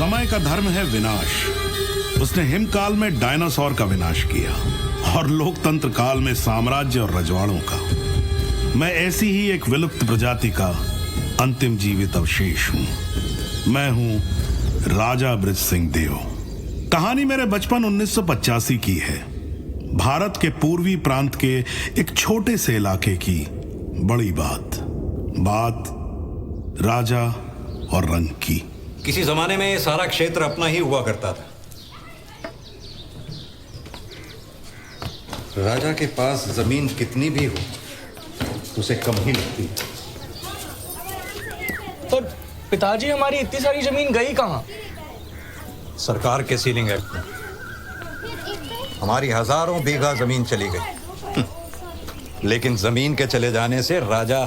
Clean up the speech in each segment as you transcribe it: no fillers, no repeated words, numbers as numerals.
समय का धर्म है विनाश। उसने हिमकाल में डायनासोर का विनाश किया और लोकतंत्र काल में साम्राज्य और रजवाड़ों का। मैं ऐसी ही एक विलुप्त प्रजाति का अंतिम जीवित अवशेष हूं। मैं हूं राजा बृज सिंह देव। कहानी मेरे बचपन 1985 की है। भारत के पूर्वी प्रांत के एक छोटे से इलाके की बड़ी बात राजा और रंग की। किसी जमाने में ये सारा क्षेत्र अपना ही हुआ करता था। राजा के पास जमीन कितनी भी हो उसे कम ही लगती। तो पिताजी, हमारी इतनी सारी जमीन गई कहाँ? सरकार के सीलिंग एक्ट में हमारी हजारों बीघा जमीन चली गई। लेकिन जमीन के चले जाने से राजा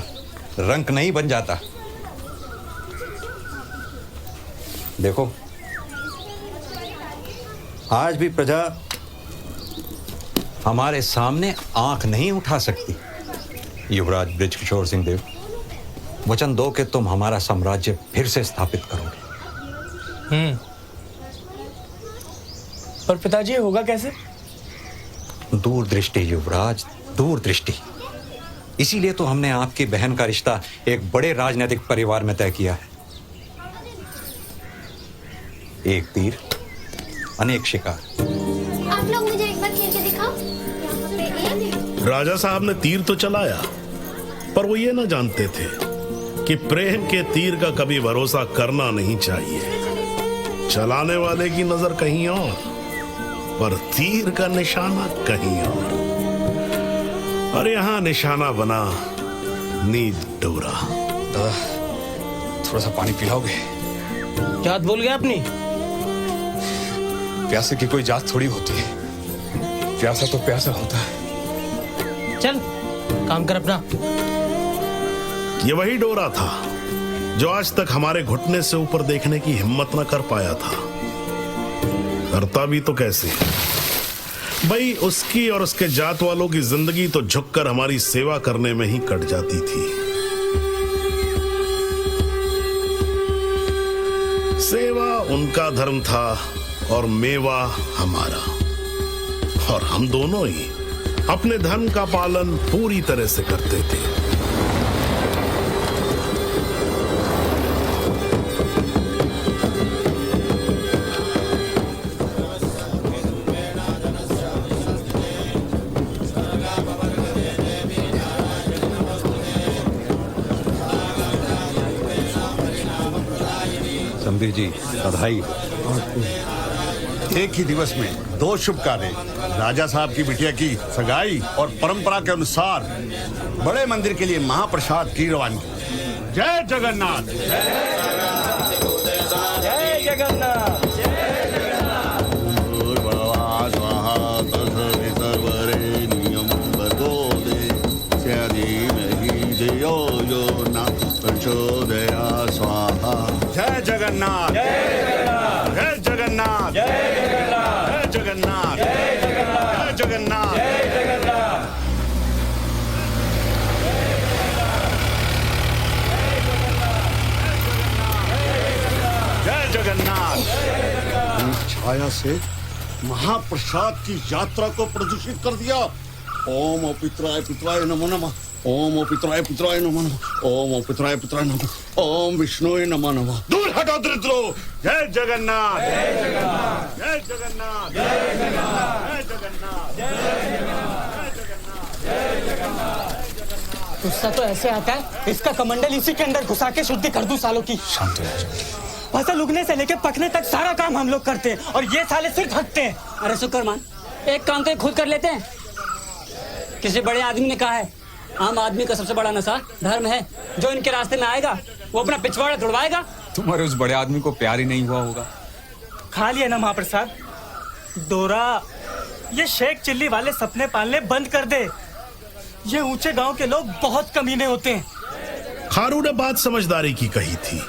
रंक नहीं बन जाता। देखो, आज भी प्रजा हमारे सामने आंख नहीं उठा सकती। युवराज बृजकिशोर सिंह देव, वचन दो कि तुम हमारा साम्राज्य फिर से स्थापित करोगे। पर पिताजी, होगा कैसे? दूरदृष्टि युवराज, दूरदृष्टि। इसीलिए तो हमने आपकी बहन का रिश्ता एक बड़े राजनीतिक परिवार में तय किया है। एक तीर अनेक शिकार। आप लोग मुझे एक बार खेल के दिखाओ। राजा साहब ने तीर तो चलाया, पर वो ये ना जानते थे कि प्रेम के तीर का कभी भरोसा करना नहीं चाहिए। चलाने वाले की नजर कहीं और, पर तीर का निशाना कहीं और। और यहाँ निशाना बना नील डोरा। थोड़ा सा पानी पिलाओगे? जात बोल गया अपनी। प्यासे की कोई जात थोड़ी होती है। प्यासा तो प्यासा होता है। चल काम कर अपना। ये वही डोरा था जो आज तक हमारे घुटने से ऊपर देखने की हिम्मत न कर पाया था। करता भी तो कैसे भाई, उसकी और उसके जात वालों की जिंदगी तो झुककर हमारी सेवा करने में ही कट जाती थी। सेवा उनका धर्म था और मेवा हमारा, और हम दोनों ही अपने धर्म का पालन पूरी तरह से करते थे। संबीर जी, बधाई। एक ही दिवस में दो शुभ कार्य, राजा साहब की बिटिया की सगाई और परंपरा के अनुसार बड़े मंदिर के लिए महाप्रसाद की रवानगी। जय जगन्नाथ। जय जगन्नाथ। जय जगन्नाथ। जय जगन्नाथ। जय जगन्नाथ। जय जगन्नाथ। जय जगन्नाथ। छाया से महाप्रसाद की यात्रा को प्रदूषित कर दिया। ओम पितराय पितराय नमो नमः। ओम पितराय पितराय नमो नमः। ओम पितराय पितराय नमः। ओम विष्णुवे नमो नमः। दूर हटो दरिद्रो। जय जगन्नाथ। जय जगन्नाथ। जय जगन्नाथ। जय जगन्नाथ। जय जगन्नाथ। जय जगन्नाथ। गुस्सा तो ऐसे आता है, इसका कमंडल इसी के अंदर घुसा के शुद्धि कर दूं सालों की। शांत हो जाओ। फसल उगने से लेकर पकने तक सारा काम हम लोग करते हैं और ये साले सिर्फ हकते हैं। अरे शुक्रमान, एक काम तो खुद कर लेते हैं। किसी बड़े आदमी ने कहा है, आम आदमी का सबसे बड़ा नशा धर्म है। जो इनके रास्ते में आएगा वो अपना पिछवाड़ा तुड़वाएगा। तुम्हारे उस बड़े आदमी को प्यार ही नहीं हुआ होगा। खा लिया ना महाप्रसाद। डोरा, ये शेख चिल्ली वाले सपने पालने बंद कर दे। ये ऊंचे गांव के लोग बहुत कमीने होते हैं। खारू ने बात समझदारी की कही थी,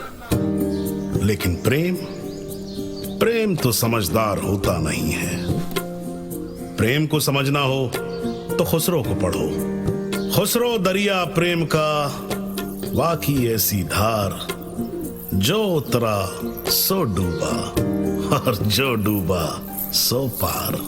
लेकिन प्रेम तो समझदार होता नहीं है। प्रेम को समझना हो तो खुसरो को पढ़ो। खुसरो दरिया प्रेम का, वाकी ऐसी धार जो उतरा सो डूबा और जो डूबा सो पार।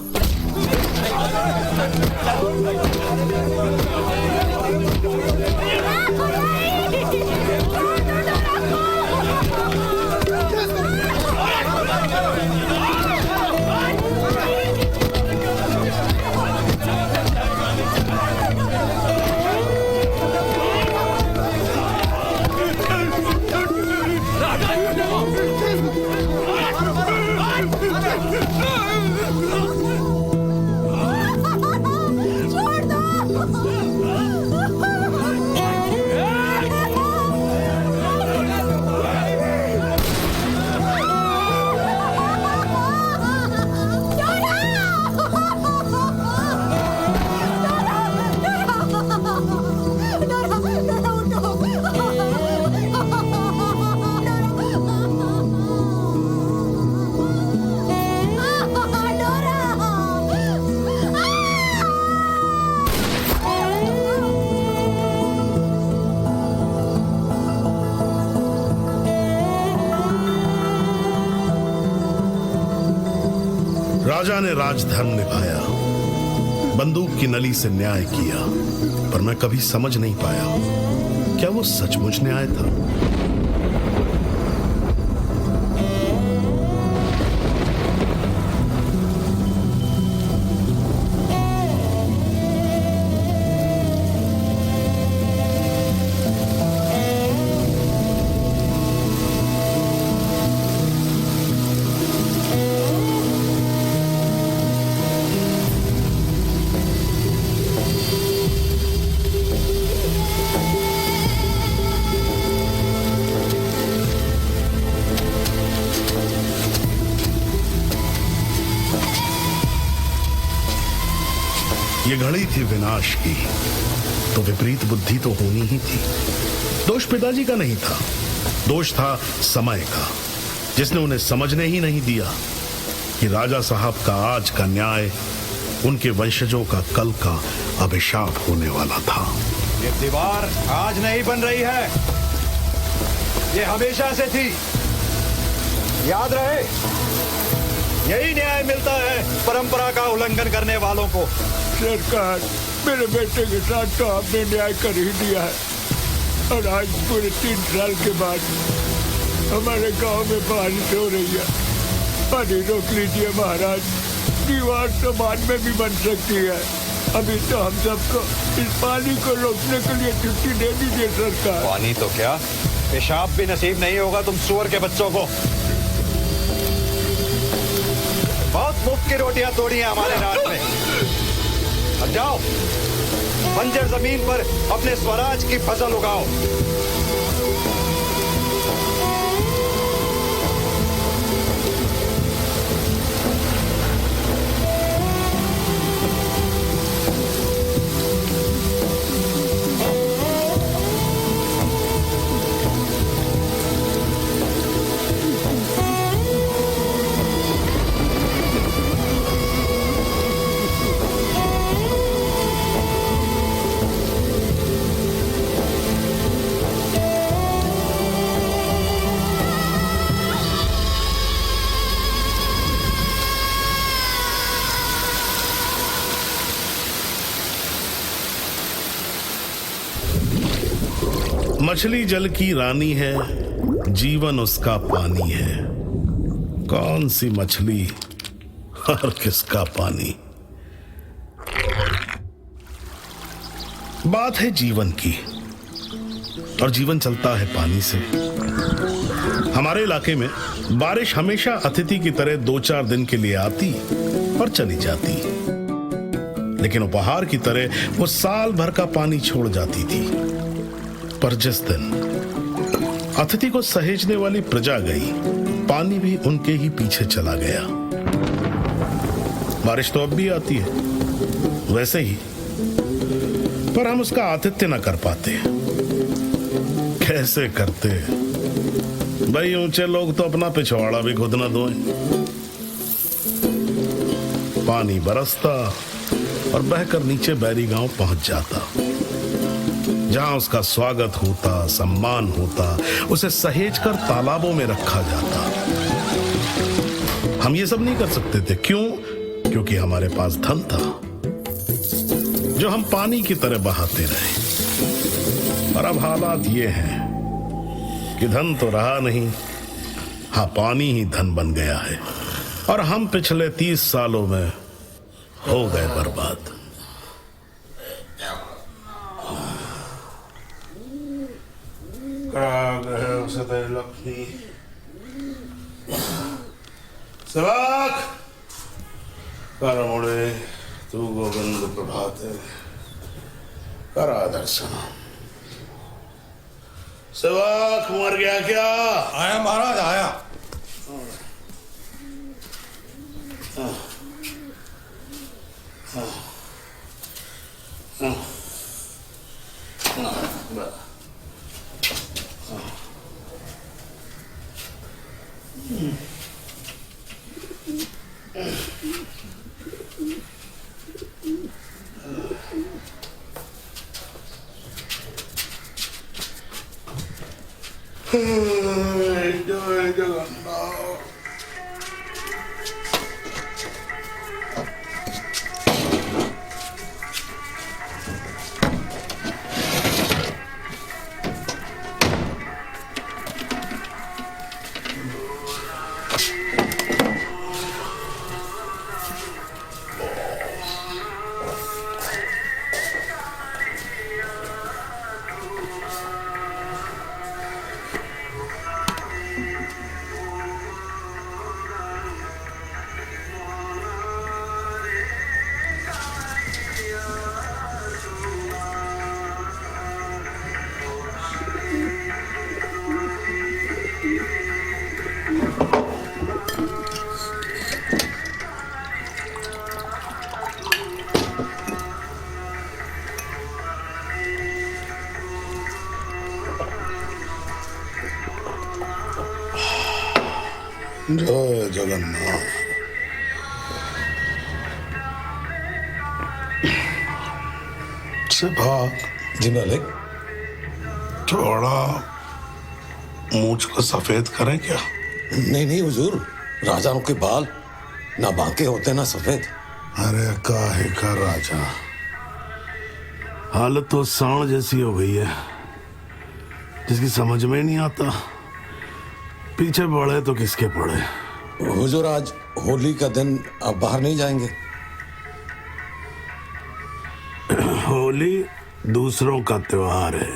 राजा ने राजधर्म निभाया, बंदूक की नली से न्याय किया, पर मैं कभी समझ नहीं पाया क्या वो सचमुच न्याय था। ये घड़ी थी विनाश की, तो विपरीत बुद्धि तो होनी ही थी। दोष पिताजी का नहीं था, दोष था समय का, जिसने उन्हें समझने ही नहीं दिया कि राजा साहब का आज का न्याय उनके वंशजों का कल का अभिशाप होने वाला था। ये दीवार आज नहीं बन रही है, ये हमेशा से थी। याद रहे, यही न्याय मिलता है परंपरा का उल्लंघन करने वालों को। सरकार, मेरे बेटे के साथ तो आपने न्याय कर ही दिया है, और आज पूरे 3 साल के बाद हमारे गांव में बारिश हो रही है। पानी रोक लीजिए महाराज, दीवार तो बाद में भी बन सकती है। अभी तो हम सबको इस पानी को रोकने के लिए छुट्टी दे दीजिए सरकार। पानी तो क्या, पेशाब भी नसीब नहीं होगा तुम सुअर के बच्चों को। बहुत मुफ्त की रोटियां तोड़ी हैं हमारे राज में। अब जाओ, बंजर जमीन पर अपने स्वराज की फसल उगाओ। मछली जल की रानी है, जीवन उसका पानी है। कौन सी मछली और किसका पानी? बात है जीवन की, और जीवन चलता है पानी से। हमारे इलाके में बारिश हमेशा अतिथि की तरह 2-4 दिन के लिए आती और चली जाती, लेकिन उपहार की तरह वो साल भर का पानी छोड़ जाती थी। पर जिस दिन अतिथि को सहेजने वाली प्रजा गई, पानी भी उनके ही पीछे चला गया। बारिश तो अब भी आती है वैसे ही, पर हम उसका आतिथ्य न कर पाते। कैसे करते भाई? ऊंचे लोग तो अपना पिछवाड़ा भी खुद न धोएं। पानी बरसता और बहकर नीचे बैरी गांव पहुंच जाता। जहां उसका स्वागत होता, सम्मान होता, उसे सहेज कर तालाबों में रखा जाता। हम ये सब नहीं कर सकते थे। क्यों? क्योंकि हमारे पास धन था जो हम पानी की तरह बहाते रहे। और अब हालात ये हैं कि धन तो रहा नहीं, हाँ, पानी ही धन बन गया है। और हम पिछले 30 सालों में हो गए बर्बाद। लक्ष्मी सेवक कर मुड़े तू गोविंद प्रभाते करा दर्शन। सेवक मर गया क्या? आया महाराज, आया। जय जगन्नाथ। जय जगन्नाथ। सेवक जी मालिक। थोड़ा मूंछ को सफेद करें क्या? नहीं नहीं हुजूर, राजाओं के बाल ना बांके होते ना सफेद। अरे काहे का राजा, हालत तो सांड जैसी हो गई है जिसकी समझ में नहीं आता पीछे पड़े तो किसके पड़े। हुजूर, आज होली का दिन, आप बाहर नहीं जाएंगे? होली दूसरों का त्योहार है,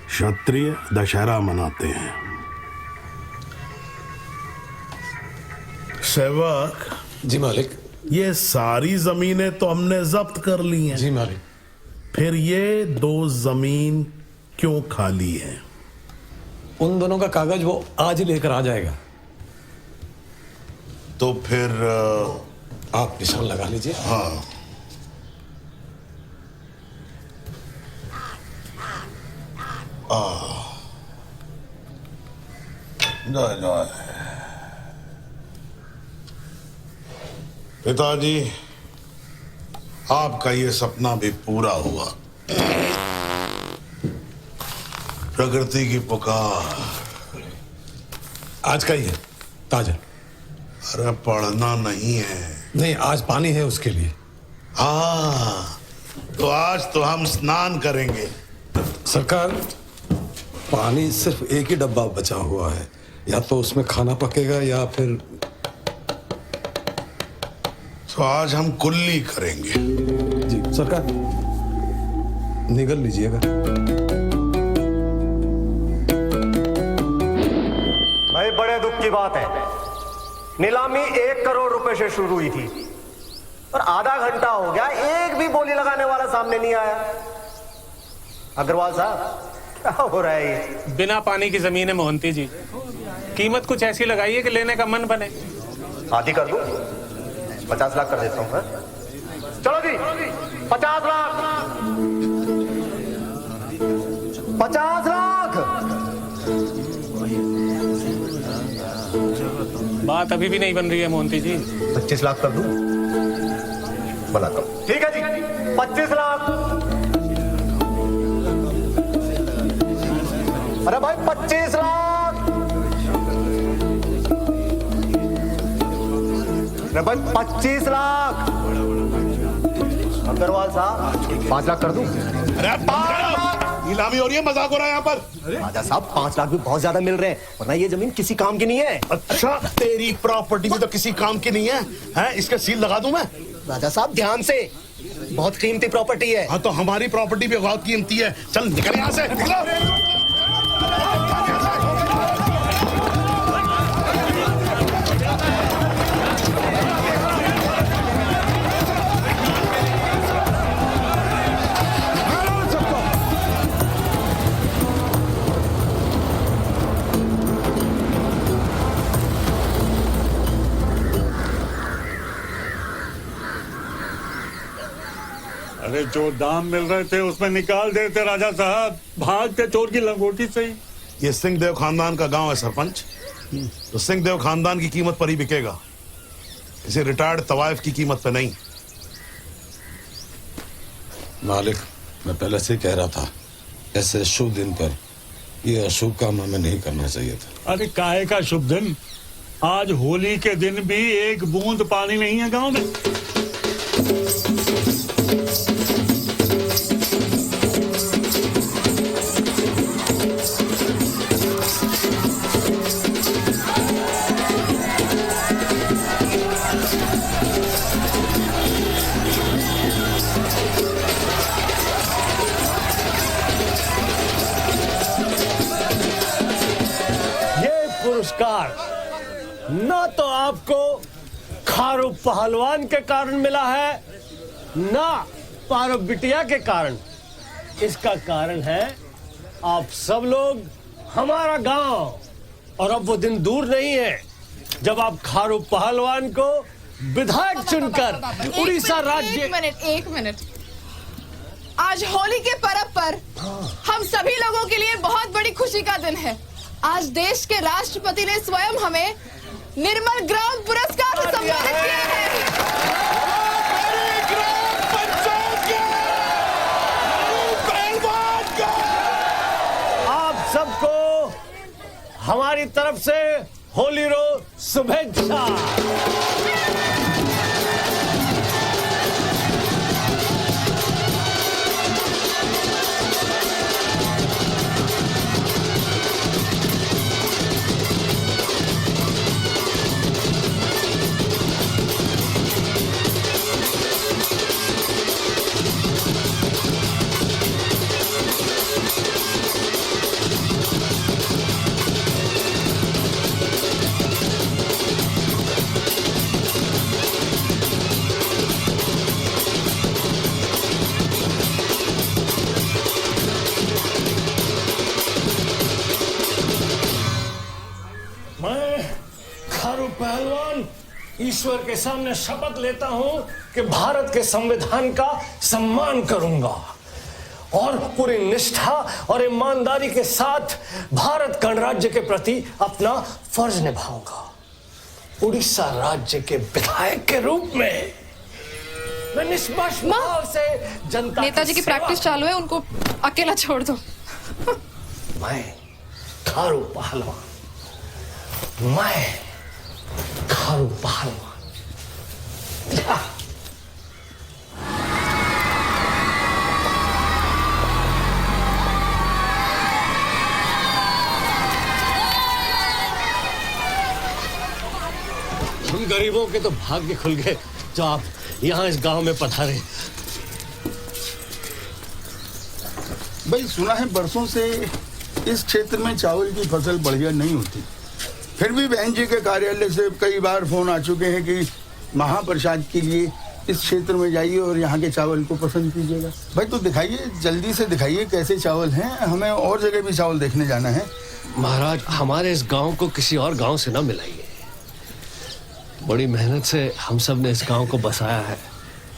क्षत्रिय दशहरा मनाते हैं। सेवक जी मालिक। ये सारी जमीनें तो हमने जब्त कर ली हैं। जी मालिक। फिर ये 2 जमीन क्यों खाली है? उन दोनों का कागज वो आज ही लेकर आ जाएगा। तो फिर आप निशान लगा लीजिए। हाँ, जय जय। पिताजी, आपका ये सपना भी पूरा हुआ। प्रकृति की पुकार आज का ही है, ताजा। अरे पढ़ना नहीं है। नहीं, आज पानी है उसके लिए। हाँ, तो आज तो हम स्नान करेंगे। सरकार, पानी सिर्फ एक ही डब्बा बचा हुआ है, या तो उसमें खाना पकेगा या फिर। तो आज हम कुल्ली करेंगे। जी सरकार, निगल लीजिएगा। भाई, बड़े दुख की बात है, नीलामी 1 करोड़ रुपए से शुरू हुई थी और आधा घंटा हो गया, एक भी बोली लगाने वाला सामने नहीं आया। अग्रवाल साहब, क्या हो रहा है ये? बिना पानी की जमीन है मोहंती जी, कीमत कुछ ऐसी लगाइए कि लेने का मन बने। आधी कर दूं? 50 लाख कर देता हूं। चलो जी, 50 लाख। 50 लाख। बात अभी भी नहीं बन रही है मोहंती जी। 25 लाख कर दूं? भला करो। ठीक है जी, 25 लाख। 25 लाख। अरे भाई 25 लाख। अग्रवाल साहब 5 लाख कर दूं? अरे नीलामी हो रही है, मजाक हो रहा है यहाँ पर। राजा साहब 5 लाख भी बहुत ज्यादा मिल रहे हैं, वरना ये जमीन किसी काम की नहीं है। अच्छा, तेरी प्रॉपर्टी भी तो किसी काम की नहीं है, हैं? इसका सील लगा दूं मैं? राजा साहब ध्यान से, बहुत कीमती प्रॉपर्टी है। हाँ तो हमारी प्रॉपर्टी भी बहुत कीमती है। चल निकल यहाँ से, निकलो। अरे जो दाम मिल रहे थे उसमें निकाल देते राजा साहब, भागते चोर की लंगोटी से ही। ये सिंहदेव खानदान का गांव है सरपंच, तो सिंहदेव खानदान की कीमत पर ही बिकेगा, किसी रिटायर्ड तवाइफ की कीमत पर नहीं। मालिक, मैं पहले से कह रहा था ऐसे शुभ दिन पर ये अशुभ काम हमें नहीं करना चाहिए था। अरे काहे का शुभ दिन? आज होली के दिन भी एक बूंद पानी नहीं है गांव में। पुरस्कार न तो आपको खारू पहलवान के कारण मिला है, ना पारो बिटिया के कारण। इसका कारण है आप सब लोग, हमारा गांव। और अब वो दिन दूर नहीं है जब आप खारू पहलवान को विधायक चुनकर उड़ीसा राज्य। एक मिनट। आज होली के पर्व पर हम सभी लोगों के लिए बहुत बड़ी खुशी का दिन है। आज देश के राष्ट्रपति ने स्वयं हमें निर्मल ग्राम पुरस्कार से सम्मानित किया है। आप सबको हमारी तरफ से होली रो शुभेच्छा। पहलवान ईश्वर के सामने शपथ लेता हूं कि भारत के संविधान का सम्मान करूंगा और पूरी निष्ठा और ईमानदारी के साथ भारत गणराज्य के प्रति अपना फर्ज निभाऊंगा। उड़ीसा राज्य के विधायक के रूप में मैं निष्पक्ष भाव से जनता नेताजी की प्रैक्टिस चालू है, उनको अकेला छोड़ दो। मैं खारू पहलवान, मैं खारू पहलवान। हम गरीबों के तो भाग्य खुल गए जो आप यहाँ इस गांव में पधारे। भाई सुना है बरसों से इस क्षेत्र में चावल की फसल बढ़िया नहीं होती, फिर भी बहन जी के कार्यालय से कई बार फोन आ चुके हैं कि महाप्रसाद के लिए इस क्षेत्र में जाइए और यहाँ के चावल को पसंद कीजिएगा। भाई तो दिखाइए, जल्दी से दिखाइए कैसे चावल हैं, हमें और जगह भी चावल देखने जाना है। महाराज, हमारे इस गांव को किसी और गांव से न मिलाइए। बड़ी मेहनत से हम सब ने इस गांव को बसाया है।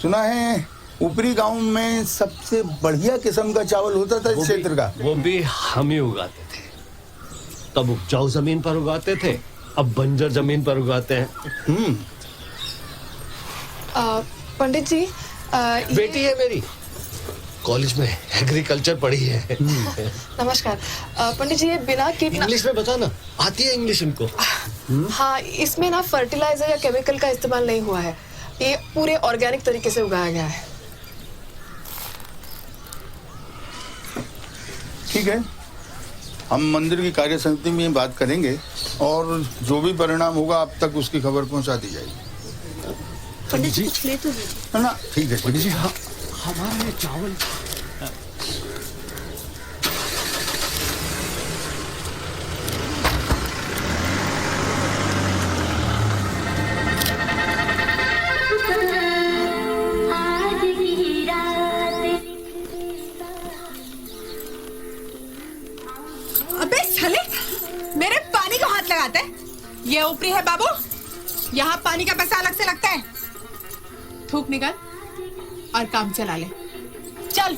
सुना है ऊपरी गांव में सबसे बढ़िया किस्म का चावल होता था इस क्षेत्र का। वो भी हम ही उगाते थे। तब उपजाऊ जमीन पर उगाते थे, अब बंजर जमीन पर उगाते हैं। पंडित जी, बेटी है मेरी, कॉलेज में एग्रीकल्चर पढ़ी है। नमस्कार पंडित जी, ये बिना इंग्लिश में बता ना, आती है इंग्लिश इनको? हाँ, इसमें ना फर्टिलाइजर या केमिकल का इस्तेमाल नहीं हुआ है। ये पूरे ऑर्गेनिक तरीके से उगाया गया है। ठीक है, हम मंदिर की कार्य समिति में बात करेंगे और जो भी परिणाम होगा आप तक उसकी खबर पहुंचा दी जाएगी। पंडित जी कुछ ले तो लीजिए। ना ठीक है पंडित जी। हाँ, हमारे चावल अबे साले, मेरे पानी को हाथ लगाते हैं। ये ऊपरी है बाबू, यहाँ पानी का पैसा अलग से लगता है। थूक निकाल और काम चला ले। चल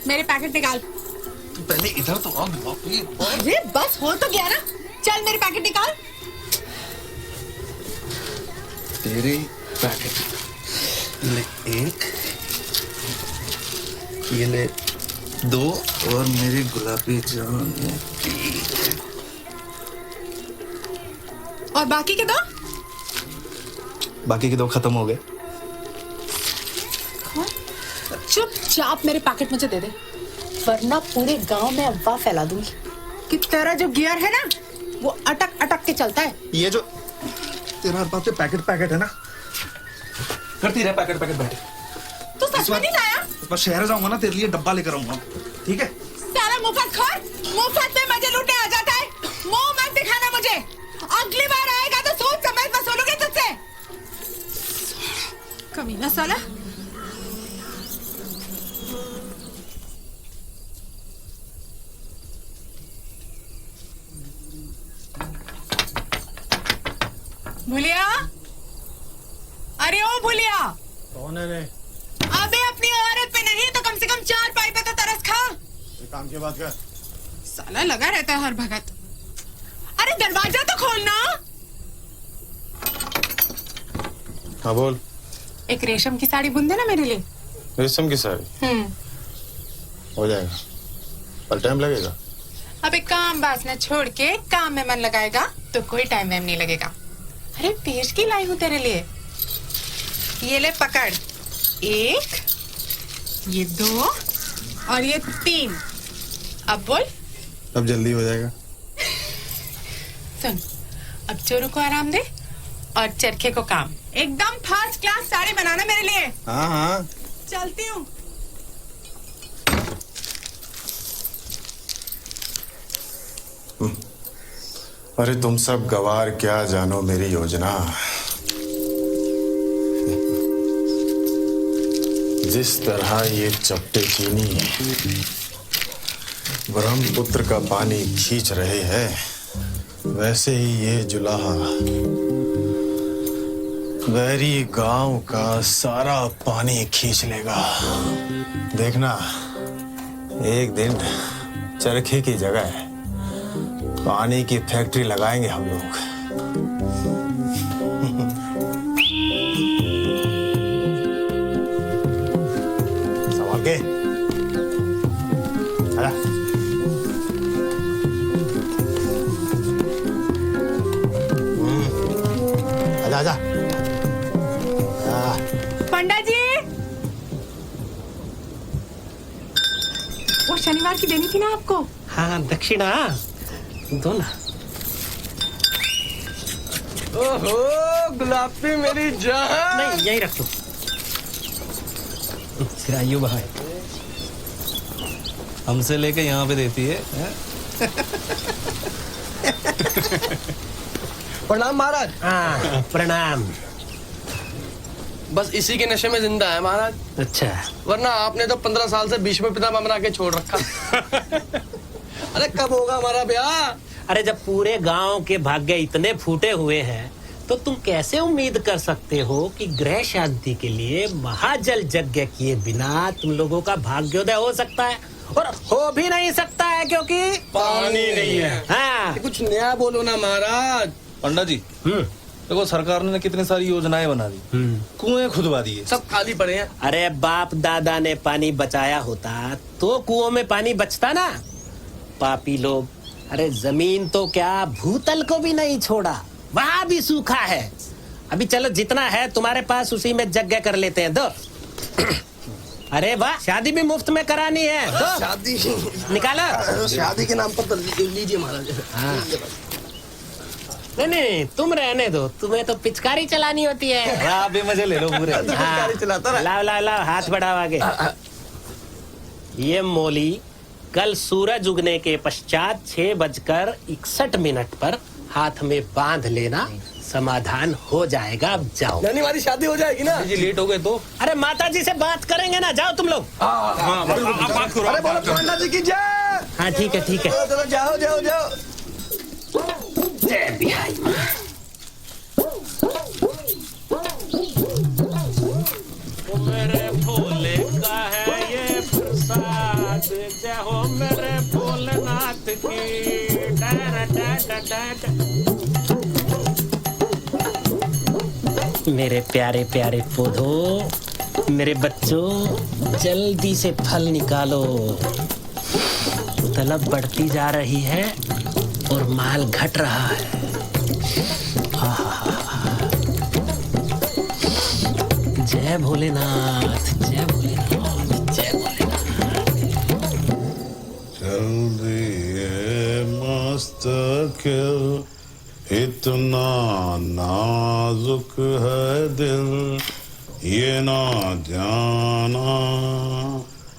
मेरे पैकेट निकाल। तू पहले इधर तो आ। अरे बस हो तो गया ना, चल मेरे पैकेट निकाल। तेरे पैकेट ले 1, ये ले 2 और मेरी गुलाबी जामुन और बाकी के 2? बाकी के 2 खत्म हो गए। चुपचाप मेरे पैकेट मुझे दे दे, वरना पूरे गांव में अफवाह फैला दूंगी कि तेरा जो गियर है ना वो अटक अटक के चलता है। ये जो तेरा हर बात पे पैकेट है ना, करती रहे पैकेट बैठे। तू सच में नहीं लाया? बस शहर जाऊंगा ना, तेरे लिए डब्बा लेकर आऊंगा, ठीक है? सारा मुफ्तखोर मुफ्त में मजे लूटने आ जाता है। मुंह मत दिखाना मुझे, अगली बार आएगा तो सोच समझ वसूलूंगी तुझसे। कमीना साला। भूलिया, अरे ओ भूलिया। कौन है रे? अबे अपनी औरत पे नहीं तो कम से कम 4 पाई पे तो तरस खा। ये काम की बात कर। साला लगा रहता है हर भगत। अरे दरवाजा तो खोलना। हाँ बोल। एक रेशम की साड़ी बुन देना मेरे लिए। रेशम की साड़ी हो जाएगा, पर टाइम लगेगा। अबे काम वासना छोड़ के काम में मन लगाएगा तो कोई टाइम वाइम नहीं लगेगा। अरे पेश की लाई हूँ तेरे लिए। ये ले पकड़, 1, ये 2 और ये 3। अब बोल। अब जल्दी हो जाएगा। सुन, अब चोरू को आराम दे और चरखे को काम। एकदम फर्स्ट क्लास साड़ी बनाना मेरे लिए। हाँ हाँ, चलती हूँ। अरे तुम सब गवार क्या जानो मेरी योजना। जिस तरह ये चपटे चीनी ब्रह्मपुत्र का पानी खींच रहे हैं, वैसे ही ये जुलाहा वैरी गांव का सारा पानी खींच लेगा। देखना, एक दिन चरखे की जगह पानी की फैक्ट्री लगाएंगे हम लोग। संभाल के आजा आजा। पंडा जी, वो शनिवार की देनी थी ना आपको। हाँ, दक्षिणा दो ना। ओहो गुलाबी मेरी जान। नहीं, यही रख दो। सिराइयो भाई हमसे लेके यहाँ पे देती है। प्रणाम महाराज। हाँ, प्रणाम। बस इसी के नशे में जिंदा है महाराज। अच्छा, वरना आपने तो 15 साल से भीष्म पितामह बना के छोड़ रखा। अरे कब होगा हमारा ब्याह? अरे जब पूरे गांव के भाग्य इतने फूटे हुए हैं तो तुम कैसे उम्मीद कर सकते हो कि ग्रह शांति के लिए महाजल यज्ञ किए बिना तुम लोगों का भाग्योदय हो सकता है? और हो भी नहीं सकता है क्योंकि पानी नहीं है। हाँ, कुछ नया बोलो ना महाराज। पंडा जी, देखो सरकार ने कितनी सारी योजनाएं बना दी, कुएं खुदवा दिए, सब खाली पड़े हैं। अरे बाप दादा ने पानी बचाया होता तो कुओं में पानी बचता ना। पापी लोग, अरे जमीन तो क्या भूतल को भी नहीं छोड़ा, वहां भी सूखा है। अभी चलो जितना है तुम्हारे पास उसी में यज्ञ कर लेते हैं, दो। अरे वाह, शादी भी मुफ्त में करानी है, दो। शादी निकालो। शादी के नाम पर तो लीजिए महाराज। नहीं, तुम रहने दो, तुम्हें तो पिचकारी चलानी होती है। आप भी मजे ले लो पूरे। लाओ हाथ बढ़ाओ आगे। ये मोली कल सूरज उगने के पश्चात 6:61 पर हाथ में बांध लेना, समाधान हो जाएगा। अब जाओ। नानी हमारी शादी हो जाएगी ना? जी लेट हो गए तो। अरे माता जी से बात करेंगे ना, जाओ तुम लोग। अरे बोलो माता जी की जय। हाँ ठीक है ठीक है। चलो जाओ जाओ जाओ। जय बिहारी माँ। मेरे भोले का है ये प्रसाद, जय हो मेरे भोलेनाथ की। मेरे प्यारे प्यारे पौधों, मेरे बच्चों, जल्दी से फल निकालो। तलब बढ़ती जा रही है और माल घट रहा है। जय भोलेनाथ, जय भोलेनाथ, जय भोलेनाथ। जल्दी ये मस्तकिल, इतना नाजुक है दिल, ये ना जाना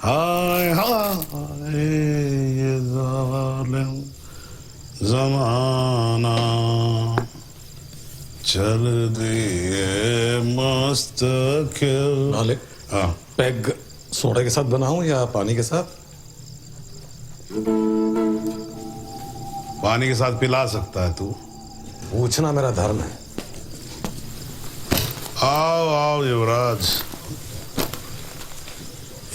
हाय हाय ये जालिम जमाना। चल दिए मस्तकिल। मालिक, हाँ, पैग सोडा के साथ बनाऊं या पानी के साथ? पानी के साथ पिला सकता है तू। पूछना मेरा धर्म है। आओ आओ युवराज,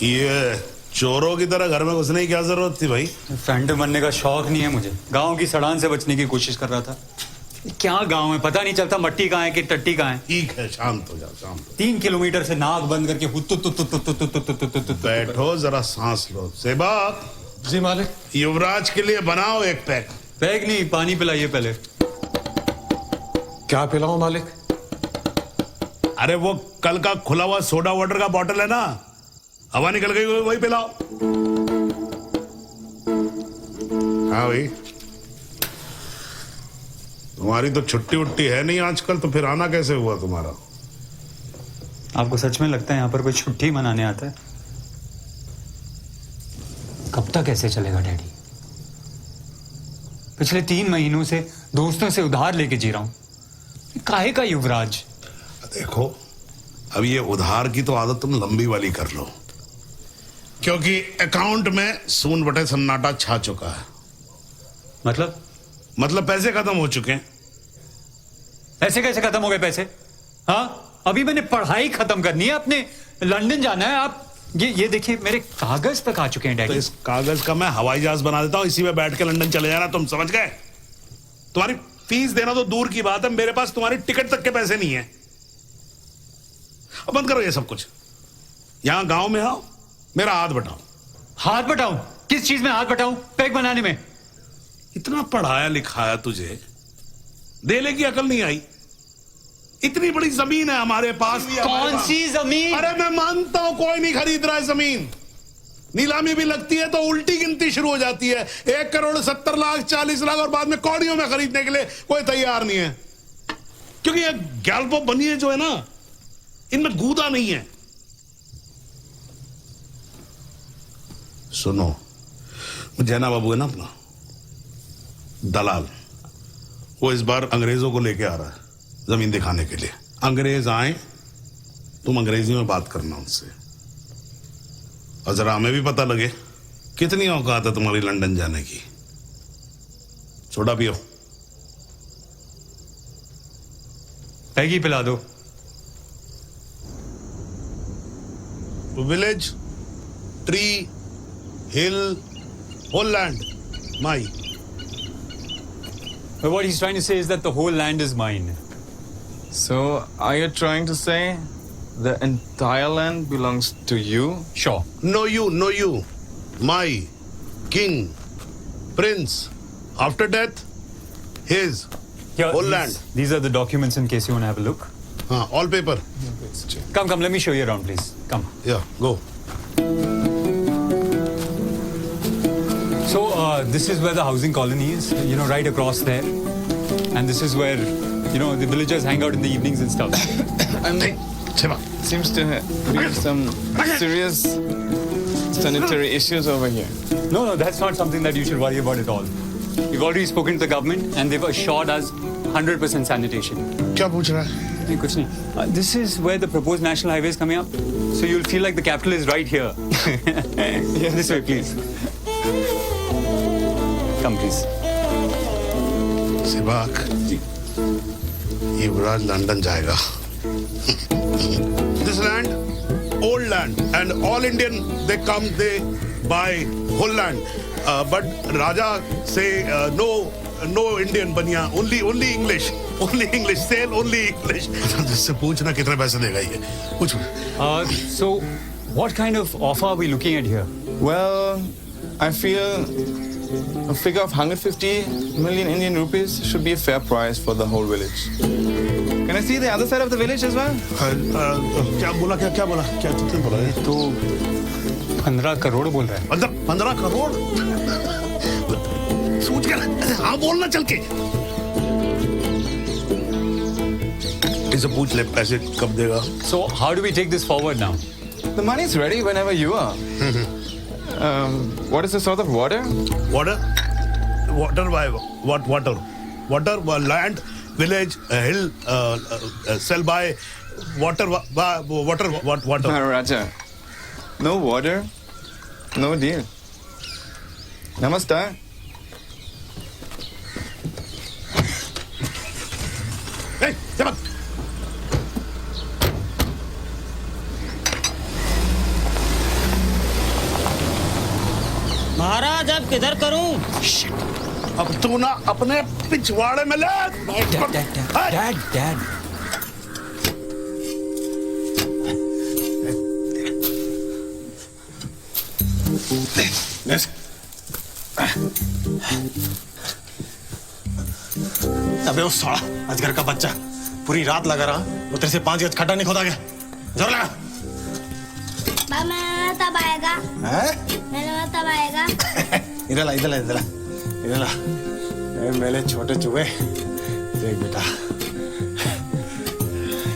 ये चोरों की तरह घर में घुसने की क्या जरूरत थी भाई? फ्रंट बनने का शौक नहीं है मुझे, गांव की सड़ान से बचने की कोशिश कर रहा था। क्या गांव है, पता नहीं चलता मट्टी कहाँ है कि टट्टी कहाँ है। ठीक है, शांत हो जाओ, शांत हो। 3 किलोमीटर से नाक बंद करके बैठो, जरा सांस लो। सेबा जी मालिक। युवराज के लिए बनाओ एक पैक। पैक नहीं, पानी पिलाइए पहले। क्या पिलाऊं मालिक? अरे वो कल का खुला हुआ सोडा वाटर का बॉटल है ना, हवा निकल गई, वही पिलाओ। हाँ भाई, तुम्हारी तो छुट्टी उट्टी है नहीं आजकल, तो फिर आना कैसे हुआ तुम्हारा? आपको सच में लगता है यहाँ पर कोई छुट्टी मनाने आता है? कब तक ऐसे चलेगा डैडी? पिछले 3 महीनों से दोस्तों से उधार लेके जी रहा हूं। काहे का युवराज? देखो, अब ये उधार की तो आदत तुम लंबी वाली कर लो, क्योंकि अकाउंट में सून बटे सन्नाटा छा चुका है। मतलब पैसे खत्म हो चुके हैं। ऐसे कैसे खत्म हो गए पैसे? हाँ, अभी मैंने पढ़ाई खत्म करनी है, अपने लंदन जाना है। आप ये देखिए, मेरे कागज तक आ चुके हैं डैडी। तो इस कागज का मैं हवाई जहाज बना देता हूं, इसी में बैठ के लंदन चले जाना। तुम समझ गए? तुम्हारी फीस देना तो दूर की बात है, मेरे पास तुम्हारी टिकट तक के पैसे नहीं है। अब बंद करो ये सब कुछ, यहां गांव में आओ, मेरा हाथ बटाओ। हाथ बटाऊं? किस चीज में हाथ बटाऊं? पैक बनाने में। इतना पढ़ाया लिखाया तुझे, देने की अकल नहीं आई? इतनी बड़ी जमीन है हमारे पास। कौन सी जमीन? अरे मैं मानता हूं कोई नहीं खरीद रहा है जमीन, नीलामी भी लगती है तो उल्टी गिनती शुरू हो जाती है। 1 करोड़ 70 लाख 40 लाख और बाद में कौड़ियों में खरीदने के लिए कोई तैयार नहीं है, क्योंकि ये गैल्पो बनिए जो है ना, इनमें गूदा नहीं है। सुनो, जैना बाबू है ना अपना दलाल, वो इस बार अंग्रेजों को लेके आ रहा है जमीन दिखाने के लिए। अंग्रेज आए, तुम अंग्रेजी में बात करना उनसे, और जरा हमें भी पता लगे कितनी औकात है तुम्हारी लंदन जाने की। सोडा पियो। पैगी पिला दो। Village, tree, hill, whole land my. But what he's trying to say is that the whole land is mine. So, are you trying to say the entire land belongs to you? Sure. No you. My king, prince. After death, his Here, whole land. These are the documents in case you want to have a look. All paper. Come, let me show you around, please. Come. Yeah, go. So, this is where the housing colony is, right across there. And this is where, the villagers hang out in the evenings and stuff. I mean, seems to be some serious sanitary issues over here. No, that's not something that you should worry about at all. We've already spoken to the government and they've assured us 100% sanitation. क्या पूछ रहा है? नहीं, कुछ नहीं. This is where the proposed national highway is coming up. So you'll feel like the capital is right here. This way, please. Come, please. सिबाक, Yuvraj London जाएगा. This land, old land, and all Indian they come, they buy whole land. But Raja say no Indian बनिया, only English, sale only English. जिससे पूछना कितने पैसे देगा ये? पूछ. So, what kind of offer are we looking at here? Well, I feel a figure of 150 million Indian rupees should be a fair price for the whole village. Can I see the other side of the village as well? क्या बोला कितने बोला? तो 15 करोड़ बोल रहा है. मतलब 15 करोड़? सोच कर हाँ बोलना चल के. इसे पूछ ले पैसे कब देगा? So how do we take this forward now? The money is ready whenever you are. What is the sort of water? Water by what water? Water, land, village, hill, sell by water. What water? Raja, no water, no deal. Namaste. Hey, come on. महाराज अब किधर करूं? अब तू ना अपने पिछवाड़े में ले. डैड. अबे वो साला अजगर का बच्चा पूरी रात लगा रहा, वो तेरे से 5 गज खड्डा नहीं खोदा गया. जोर लगा. मैं तब आएगा. मैं तब आएगा. इधर ला. मेरे छोटे चूहे देख बेटा,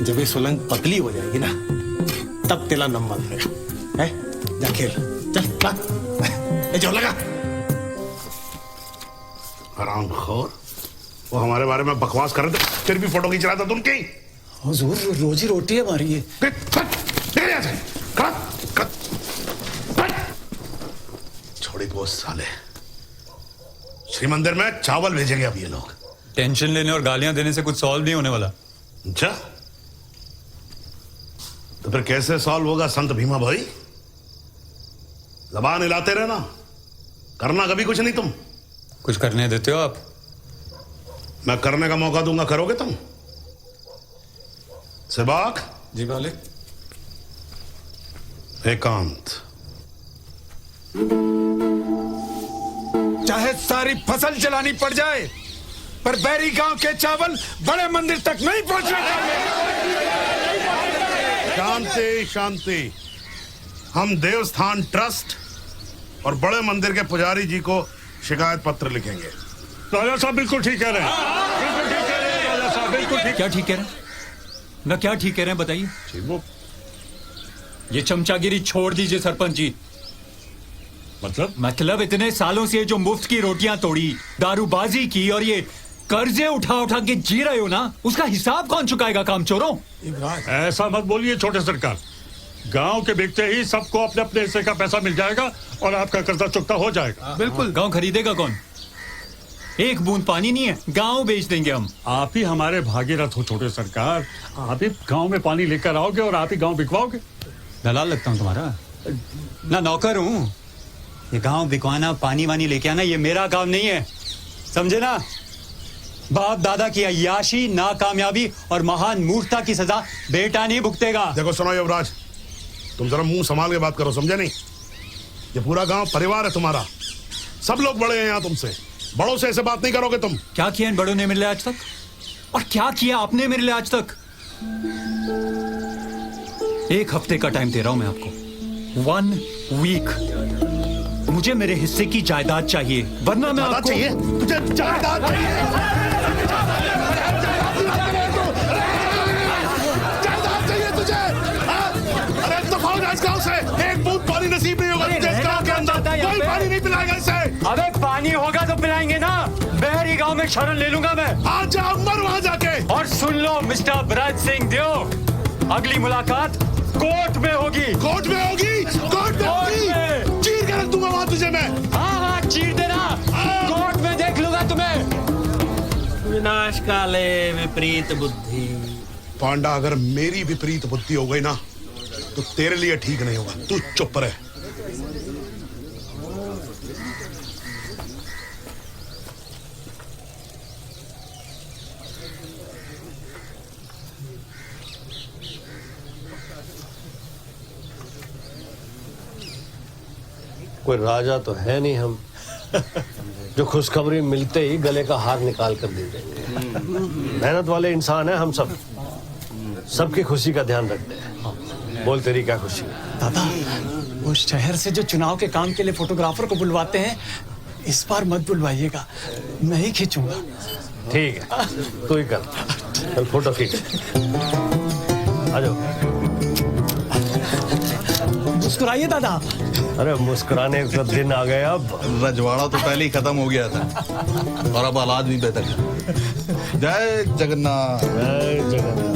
जब ये सुलंग पतली हो जाएगी ना तब तेरा नंबर है. जा खेल, चल ला. जोर लगा. हरामखोर, वो हमारे बारे में बकवास कर रहे थे, फिर भी फोटो खींच रहा था तुमकी. हुजूर रोजी रोटी है हमारी ये. छोड़ी पोस्ट साले. श्री मंदिर में चावल भेजेंगे अब ये लोग. टेंशन लेने और गालियां देने से कुछ सॉल्व नहीं होने वाला. अच्छा, तो फिर कैसे सॉल्व होगा संत भीमा भाई? जबान हिलाते रहना, करना कभी कुछ नहीं. तुम कुछ करने देते हो आप? मैं करने का मौका दूंगा, करोगे तुम? सिबाक. जी मालिक. एकांत. चाहे सारी फसल जलानी पड़ जाए, पर बैरी गांव के चावल बड़े मंदिर तक नहीं पहुंचने चाहिए. शांति शांति. हम देवस्थान ट्रस्ट और बड़े मंदिर के पुजारी जी को शिकायत पत्र लिखेंगे. राजा साहब बिल्कुल ठीक कह रहे हैं. बिल्कुल ठीक कह रहे हैं राजा साहब, बिल्कुल ठीक. क्या ठीक कह रहे हैं? ना क्या ठीक कह रहे हैं बताइए. ये चमचागिरी छोड़ दीजिए सरपंच जी. मतलब इतने सालों से जो मुफ्त की रोटियां तोड़ी, दारूबाजी की और ये कर्जे उठा के जी रहे हो ना, उसका हिसाब कौन चुकाएगा कामचोरों? ऐसा मत बोलिए छोटे सरकार. गांव के बिकते ही सबको अपने अपने हिस्से का पैसा मिल जाएगा और आपका कर्जा चुकता हो जाएगा. बिल्कुल. गांव खरीदेगा कौन? एक बूंद पानी नहीं है, गांव बेच देंगे हम. आप ही हमारे भागीरथ हो छोटे सरकार. आप ही गांव में पानी लेकर आओगे और आप ही गांव बिकवाओगे. दलाल लगता हूँ तुम्हारा? ना नौकर हूँ. ये गांव बिकवाना, पानी वानी लेके आना, ये मेरा काम नहीं है, समझे ना? बाप दादा की अय्याशी, नाकामयाबी और महान मूर्खता की सजा बेटा नहीं भुगतेगा। देखो सुनो युवराज, तुम जरा मुंह संभाल के बात करो, समझे नहीं? ये पूरा गांव परिवार है तुम्हारा, सब लोग बड़े हैं यहाँ तुमसे, बड़ों से ऐसे बात नहीं करोगे तुम। क्या किया इन बड़ों ने मेरे लिए आज तक, और क्या किया आपने मेरे लिए आज तक? 1 हफ्ते का टाइम दे रहा हूं मैं आपको, 1 वीक। मुझे मेरे हिस्से की जायदाद चाहिए, वरना मैं आपको चाहिए तुझे जायदाद चाहिए? जायदाद चाहिए तुझे? अरे दफा हो जा इस गांव से, एक बूंद पानी नसीब नहीं होगा तुझे इस गांव के अंदर, कोई पानी नहीं पिलाएगा इसे। अबे पानी होगा तो पिलाएंगे ना, बहरी गांव में शरण ले लूंगा मैं। आज जा मर वहां जाके। और सुन लो मिस्टर ब्रज सिंह देव, अगली मुलाकात कोर्ट में होगी। कोर्ट में होगी? कोर्ट में होगी? चीर के रख दूंगा वहां तुझे मैं। हाँ चीर देना, कोर्ट में देख लूंगा तुम्हें। विनाश काले विपरीत बुद्धि। पांडा, अगर मेरी विपरीत बुद्धि हो गई ना तो तेरे लिए ठीक नहीं होगा, तू चुप रहे। कोई राजा तो है नहीं हम जो खुशखबरी मिलते ही गले का हार निकाल कर दे देंगे। मेहनत वाले इंसान हैं हम सब, सबकी खुशी का ध्यान रखते हैं। बोल तेरी क्या खुशी है? दादा, वो शहर से जो चुनाव के काम के लिए फोटोग्राफर को बुलवाते हैं, इस बार मत बुलवाइएगा, मैं ही खींचूंगा। ठीक है, तू ही कर, चल फोटो खींच। आ जाओ। मुस्कुराइए दादा। अरे मुस्कुराने का दिन आ गया अब। रजवाड़ा तो पहले ही खत्म हो गया था और अब हालात भी बेहतर है। जय जगन्नाथ। जय जगन्नाथ।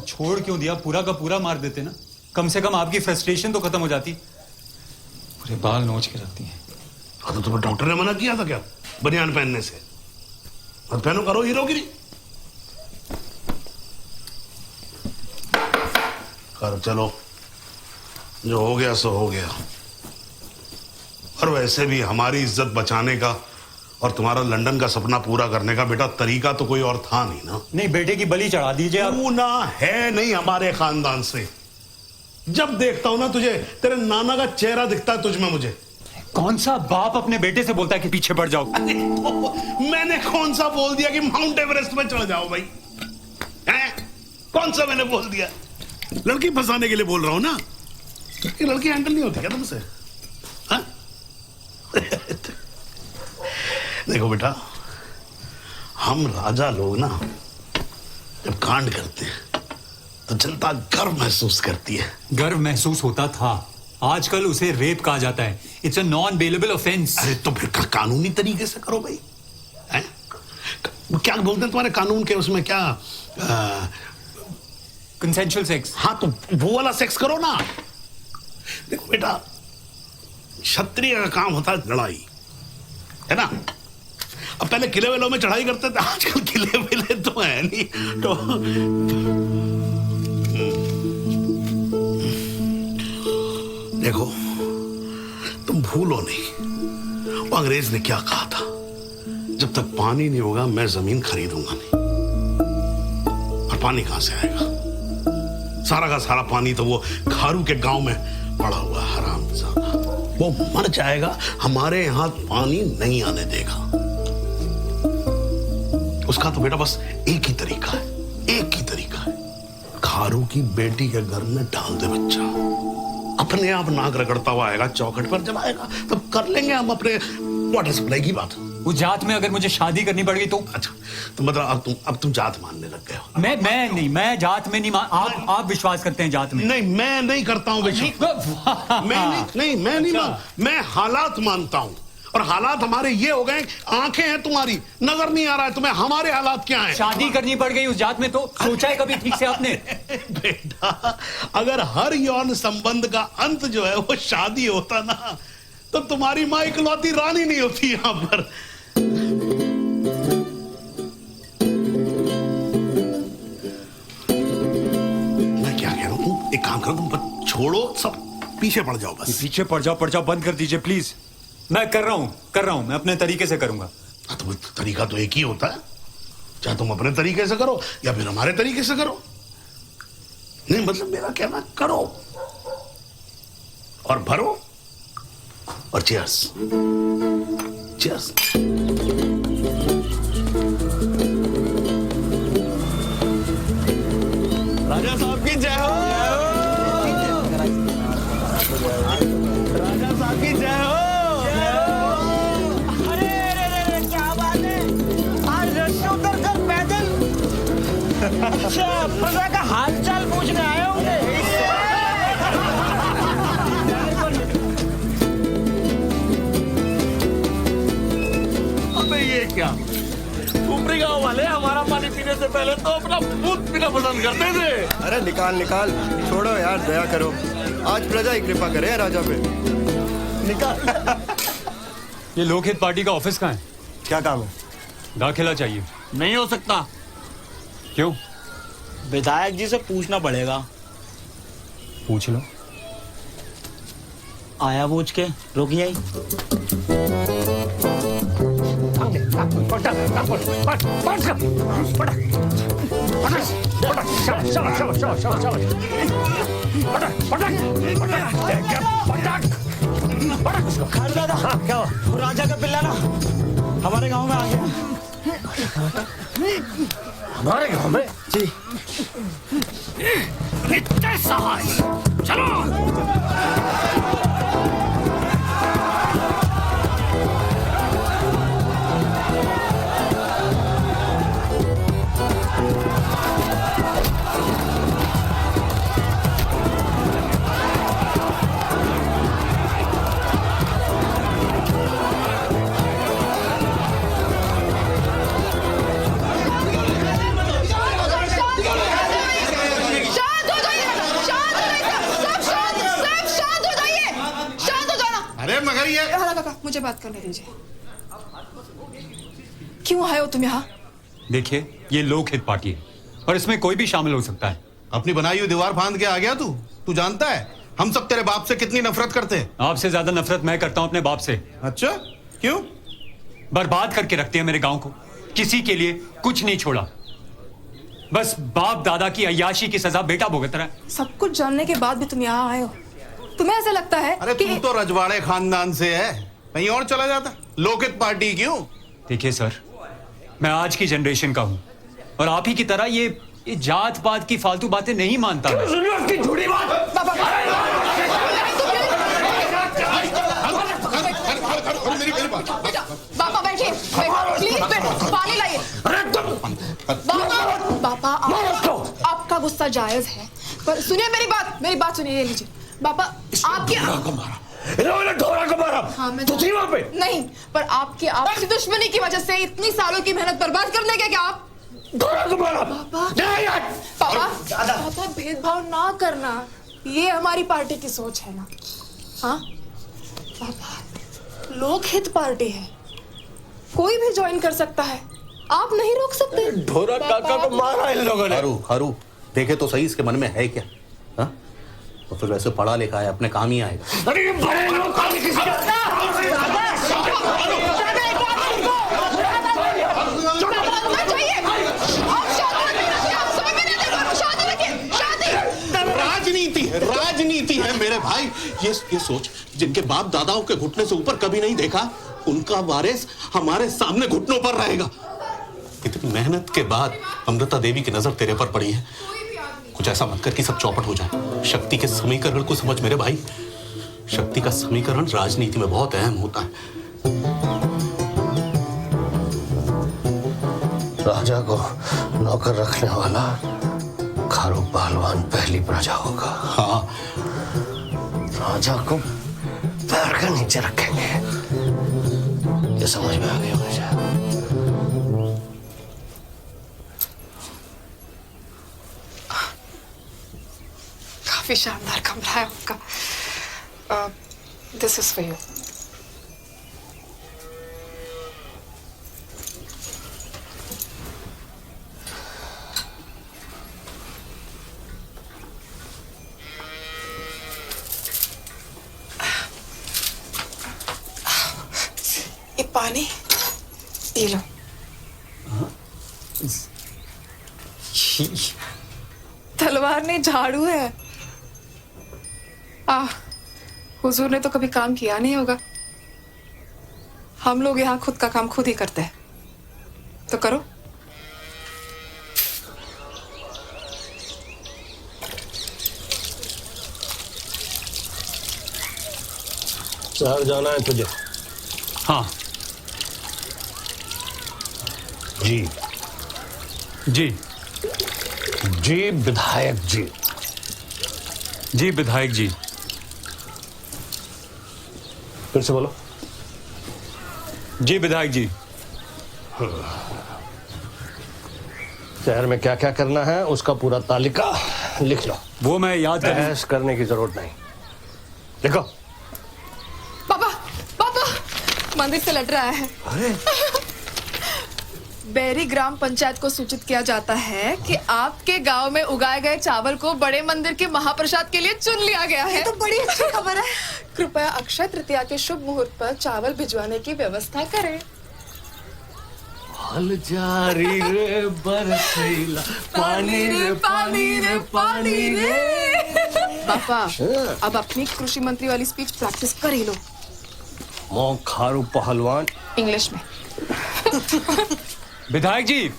छोड़ क्यों दिया, पूरा का पूरा मार देते ना, कम से कम आपकी फ्रस्ट्रेशन तो खत्म हो जाती। पूरे बाल नोच के रखती हैं। तो तुम्हें डॉक्टर ने मना किया था क्या बनियान पहनने से? मत पहनो, करो हीरोगिरी। कर चलो, जो हो गया सो हो गया। और वैसे भी हमारी इज्जत बचाने का और तुम्हारा लंदन का सपना पूरा करने का बेटा तरीका तो कोई और था नहीं ना। नहीं, बेटे की बलि चढ़ा दीजिए आप। तू ना है नहीं हमारे खानदान से। जब देखता हूं ना तुझे, तेरे नाना का चेहरा दिखता है तुझ में मुझे। कौन सा बाप अपने बेटे से बोलता है कि पीछे पड़ जाओ? मैंने कौन सा बोल दिया कि माउंट एवरेस्ट में चढ़ जाओ भाई? हैं? कौन सा मैंने बोल दिया? लड़की फंसाने के लिए बोल रहा हूं ना। ये लड़की हैंडल नहीं होती क्या तुमसे? हाँ? देखो बेटा, हम राजा लोग ना जब कांड करते हैं तो जनता गर्व महसूस करती है। गर्व महसूस होता था, आजकल उसे रेप कहा जाता है। It's a non bailable offence. अरे तो फिर कानूनी तरीके से करो भाई। हैं? क्या बोलते हैं तुम्हारे कानून के उसमें, क्या कंसेंशुअल सेक्स? हाँ, तो वो वाला सेक्स करो ना। देखो बेटा, क्षत्रिय का काम होता है लड़ाई, है ना? अब पहले किले वेलों में चढ़ाई करते थे, आजकल किले वेले तो है नहीं। तो देखो, तुम भूलो नहीं वो अंग्रेज ने क्या कहा था, जब तक पानी नहीं होगा मैं जमीन खरीदूंगा नहीं। और पानी कहां से आएगा? सारा का सारा पानी तो वो खारू के गांव में पड़ा हुआ हरामजादा, वो मर जाएगा, हमारे यहां पानी नहीं आने देगा। उसका तो बेटा बस एक ही तरीका है, एक ही तरीका है। खारू की बेटी के घर में डाल दे बच्चा, अपने आप नाक रगड़ता हुआ आएगा चौखट पर। जब आएगा तब कर लेंगे हम अपने वाटर सप्लाई की बात। उस जात में अगर मुझे शादी करनी पड़ गई तो? अच्छा, तो मतलब अब तुम जात मानने लग गए हो? मैं जात में नहीं आप विश्वास करते हैं जात में? नहीं, मैं नहीं करता हूं विश्वास। मैं नहीं मैं हालात मानता हूं। और हालात हमारे ये हो गए, आंखें हैं तुम्हारी, नजर नहीं आ रहा है तुम्हें हमारे हालात क्या हैं। शादी करनी पड़ गई उस जात में तो सोचा है कभी ठीक से आपने? बेटा, अगर हर यौन संबंध का अंत जो है वो शादी होता ना, तो तुम्हारी माँ इकलौती रानी नहीं होती यहां पर। मैं क्या कह रहा हूं, तुम एक काम करो, तुम छोड़ो सब, पीछे पड़ जाओ बस। पीछे पड़ जाओ बंद कर दीजिए प्लीज। मैं कर रहा हूं, मैं अपने तरीके से करूंगा। तो तरीका तो एक ही होता है, चाहे तुम अपने तरीके से करो या फिर हमारे तरीके से करो। नहीं मतलब मेरा कहना करो और भरो और चीयर्स। चीयर्स। राजा साहब की जय हो। राजा साहब की जय हो। अरे क्या बात है, आज रस्ते उतर कर पैदल। अच्छा, प्रजा का हाल चाल पूछने आए होंगे। अबे ये क्या, ऊपरी गांव वाले हमारा पानी पीने से पहले तो अपना दूध पीना पसंद करते थे। अरे निकाल निकाल, छोड़ो यार, दया करो, आज प्रजा ही कृपा करे राजा पे। निकाल। ये लोकहित पार्टी का ऑफिस कहाँ है? क्या काम है? दाखिला चाहिए। नहीं हो सकता। क्यों? विधायक जी से पूछना पड़ेगा। पूछ लो। आया पूछ के रुकिए। क्या राजा का पिल्ला ना हमारे गांव में आ गया। हमारे गांव में? जी। चलो। मगर ये काका, मुझे बात करने दीजिए। क्यों आए हो तुम यहाँ? देखिए, ये लोकहित पार्टी है और इसमें कोई भी शामिल हो सकता है। अपनी बनाई हुई दीवार फांद के आ गया तू। तू जानता है हम सब तेरे बाप से कितनी नफरत करते हैं। आपसे ज्यादा नफरत मैं करता हूं अपने बाप से। अच्छा, क्यों? बर्बाद करके रखते हैं मेरे गांव को, किसी के लिए कुछ नहीं छोड़ा। बस बाप दादा की अय्याशी की सजा बेटा भुगत रहा है। सब कुछ जानने के बाद भी तुम यहाँ आए हो, तुम्हें ऐसा लगता है? अरे तू तो रजवाड़े खानदान से है, कहीं और चला जाता। लोकहित पार्टी क्यों? देखिए सर, मैं आज की जनरेशन का हूं और आप ही की तरह ये जात पात की फालतू बातें नहीं मानता। की झूठी बात। बाबा बैठिए, प्लीज पानी लाइए। बाबा आपका गुस्सा जायज है, पर सुनिए मेरी बात सुनिए। लीजिए बाबा, आपके ढोरा को मारा। हाँ, मैं तू थी वहाँ पे? नहीं, पर आपकी आपसी दुश्मनी की वजह से इतनी सालों की मेहनत बर्बाद कर देंगे क्या आप? ढोरा को मारा। पापा भेदभाव ना करना, ये हमारी पार्टी की सोच है ना। हाँ पापा, लोकहित पार्टी है, कोई भी ज्वाइन कर सकता है, आप नहीं रोक सकते। ढोरा काका को मारा इन लोगों ने। हरू देखे तो सही इसके मन में है क्या? हा? तो फिर वैसे पढ़ा लिखा है, अपने काम ही आएगा। अरे बड़े लोग काम किसी राजनीति है मेरे भाई। ये सोच, जिनके बाप दादाओं के घुटने से ऊपर कभी नहीं देखा, उनका वारिस हमारे सामने घुटनों पर रहेगा। इतनी मेहनत के बाद अमृता देवी की नजर तेरे पर पड़ी है। कुछ ऐसा मत कर कि सब चौपट हो जाए। शक्ति के समीकरण को समझ मेरे भाई। शक्ति का समीकरण राजनीति में बहुत अहम होता है। राजा को नौकर रखने वाला खारू पहलवान पहली प्रजा होगा। हाँ, राजा को पैर के नीचे रखेंगे, ये समझ में आ गया मुझे। काफी शानदार कमरा है आपका। This is for you. ये पानी ये लो। तलवार नहीं, झाड़ू है। हुजूर ने तो कभी काम किया नहीं होगा। हम लोग यहाँ खुद का काम खुद ही करते हैं, तो करो। शहर जाना है तुझे? हाँ जी जी जी विधायक जी। जी विधायक जी। फिर से बोलो। जी विधायक जी। शहर में क्या क्या करना है उसका पूरा तालिका लिख लो। वो मैं याद कर। बहस करने की जरूरत नहीं, लिखो। पापा पापा, मंदिर से लट रहा है। अरे बैरी ग्राम पंचायत को सूचित किया जाता है कि आपके गांव में उगाए गए चावल को बड़े मंदिर के महाप्रसाद के लिए चुन लिया गया है। तो बड़ी अच्छी खबर है। कृपया अक्षय तृतीया के शुभ मुहूर्त पर चावल भिजवाने की व्यवस्था करें। हल जारी रे बरसीला, पानी रे पानी रे पानी रे। पापा अब अपनी कृषि मंत्री वाली स्पीच प्रैक्टिस कर ही लो। मौ खारू पहलवान, इंग्लिश में। विधायक जी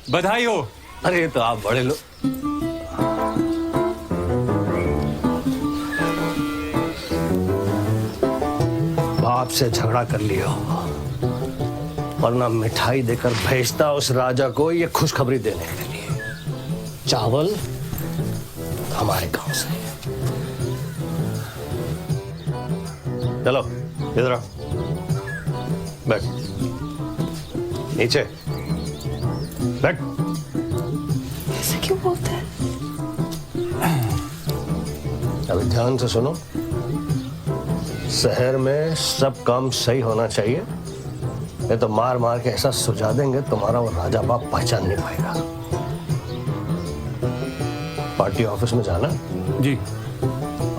बधाई हो। अरे तो आप बड़े लोग। बाप से झगड़ा कर लिया होगा, वरना मिठाई देकर भेजता उस राजा को ये खुशखबरी देने के लिए। चावल हमारे गांव से। चलो इधर आओ, बैठ नीचे बैठ। ऐसे क्यों बोलते हैं? अभी ध्यान से सुनो। शहर में सब काम सही होना चाहिए, नहीं तो मार मार के ऐसा सुझा देंगे तुम्हारा वो राजा बाप पहचान नहीं पाएगा। पार्टी ऑफिस में जाना जी।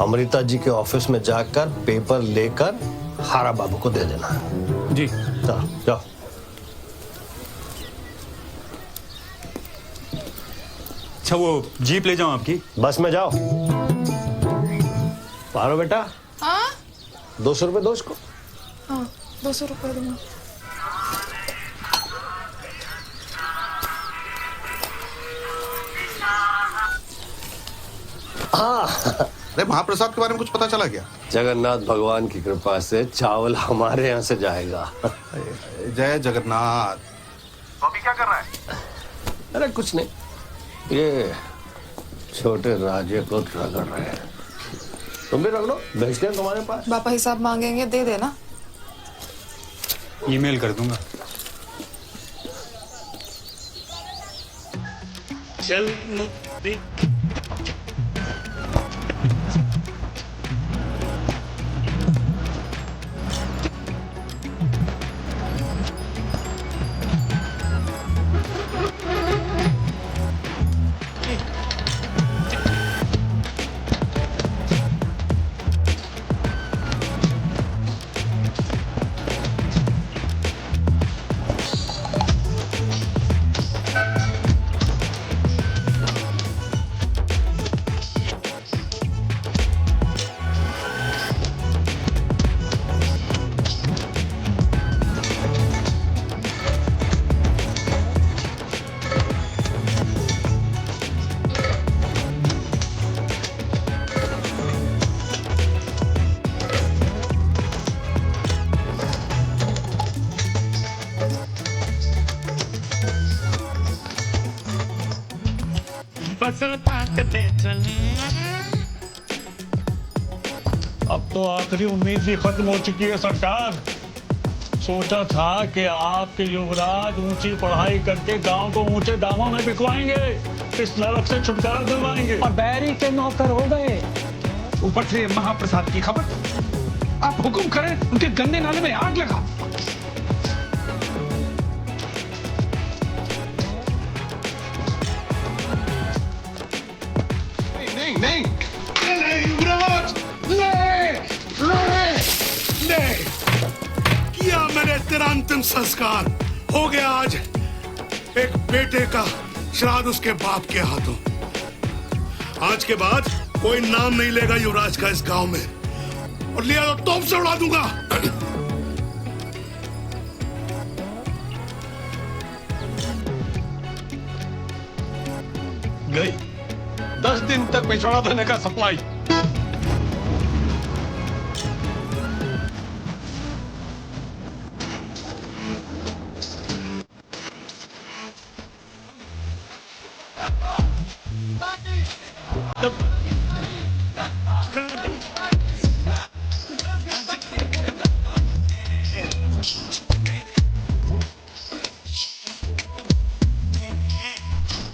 अमृता जी के ऑफिस में जाकर पेपर लेकर हारा बाबू को दे देना जी। चलो जाओ। अच्छा वो जीप ले जाऊं आपकी? बस में जाओ। पारो बेटा। हाँ 200 रुपए दो उसको। हाँ 200 रुपए दूंगा। हाँ अरे महाप्रसाद के बारे में कुछ पता चला क्या? जगन्नाथ भगवान की कृपा से चावल हमारे यहाँ से जाएगा। जय जगन्नाथ। तो अभी क्या कर रहा है? अरे कुछ नहीं, ये छोटे राजे को रगड़ रहे हैं। तुम भी रख लो, भेजते हैं तुम्हारे पास। पापा हिसाब मांगेंगे, दे देना। ईमेल कर दूंगा। चल अब तो आखिरी उम्मीद भी खत्म हो चुकी है सरकार। सोचा था कि आपके युवराज ऊंची पढ़ाई करके गांव को ऊंचे दामों में बिकवाएंगे, इस नरक से छुटकारा दिलवाएंगे। और बैरी के नौकर हो गए। ऊपर से महाप्रसाद की खबर। आप हुक्म करें उनके गंदे नाले में आग लगा। नहीं नहीं नहीं युवराज, नहीं नहीं नहीं। किया मैंने तेरा अंतिम संस्कार हो गया आज। एक बेटे का श्राद्ध उसके बाप के हाथों। आज के बाद कोई नाम नहीं लेगा युवराज का इस गांव में, और लिया तो तोप से उड़ा दूंगा। गई 10 दिन तक पिछड़ा देने का सप्लाई।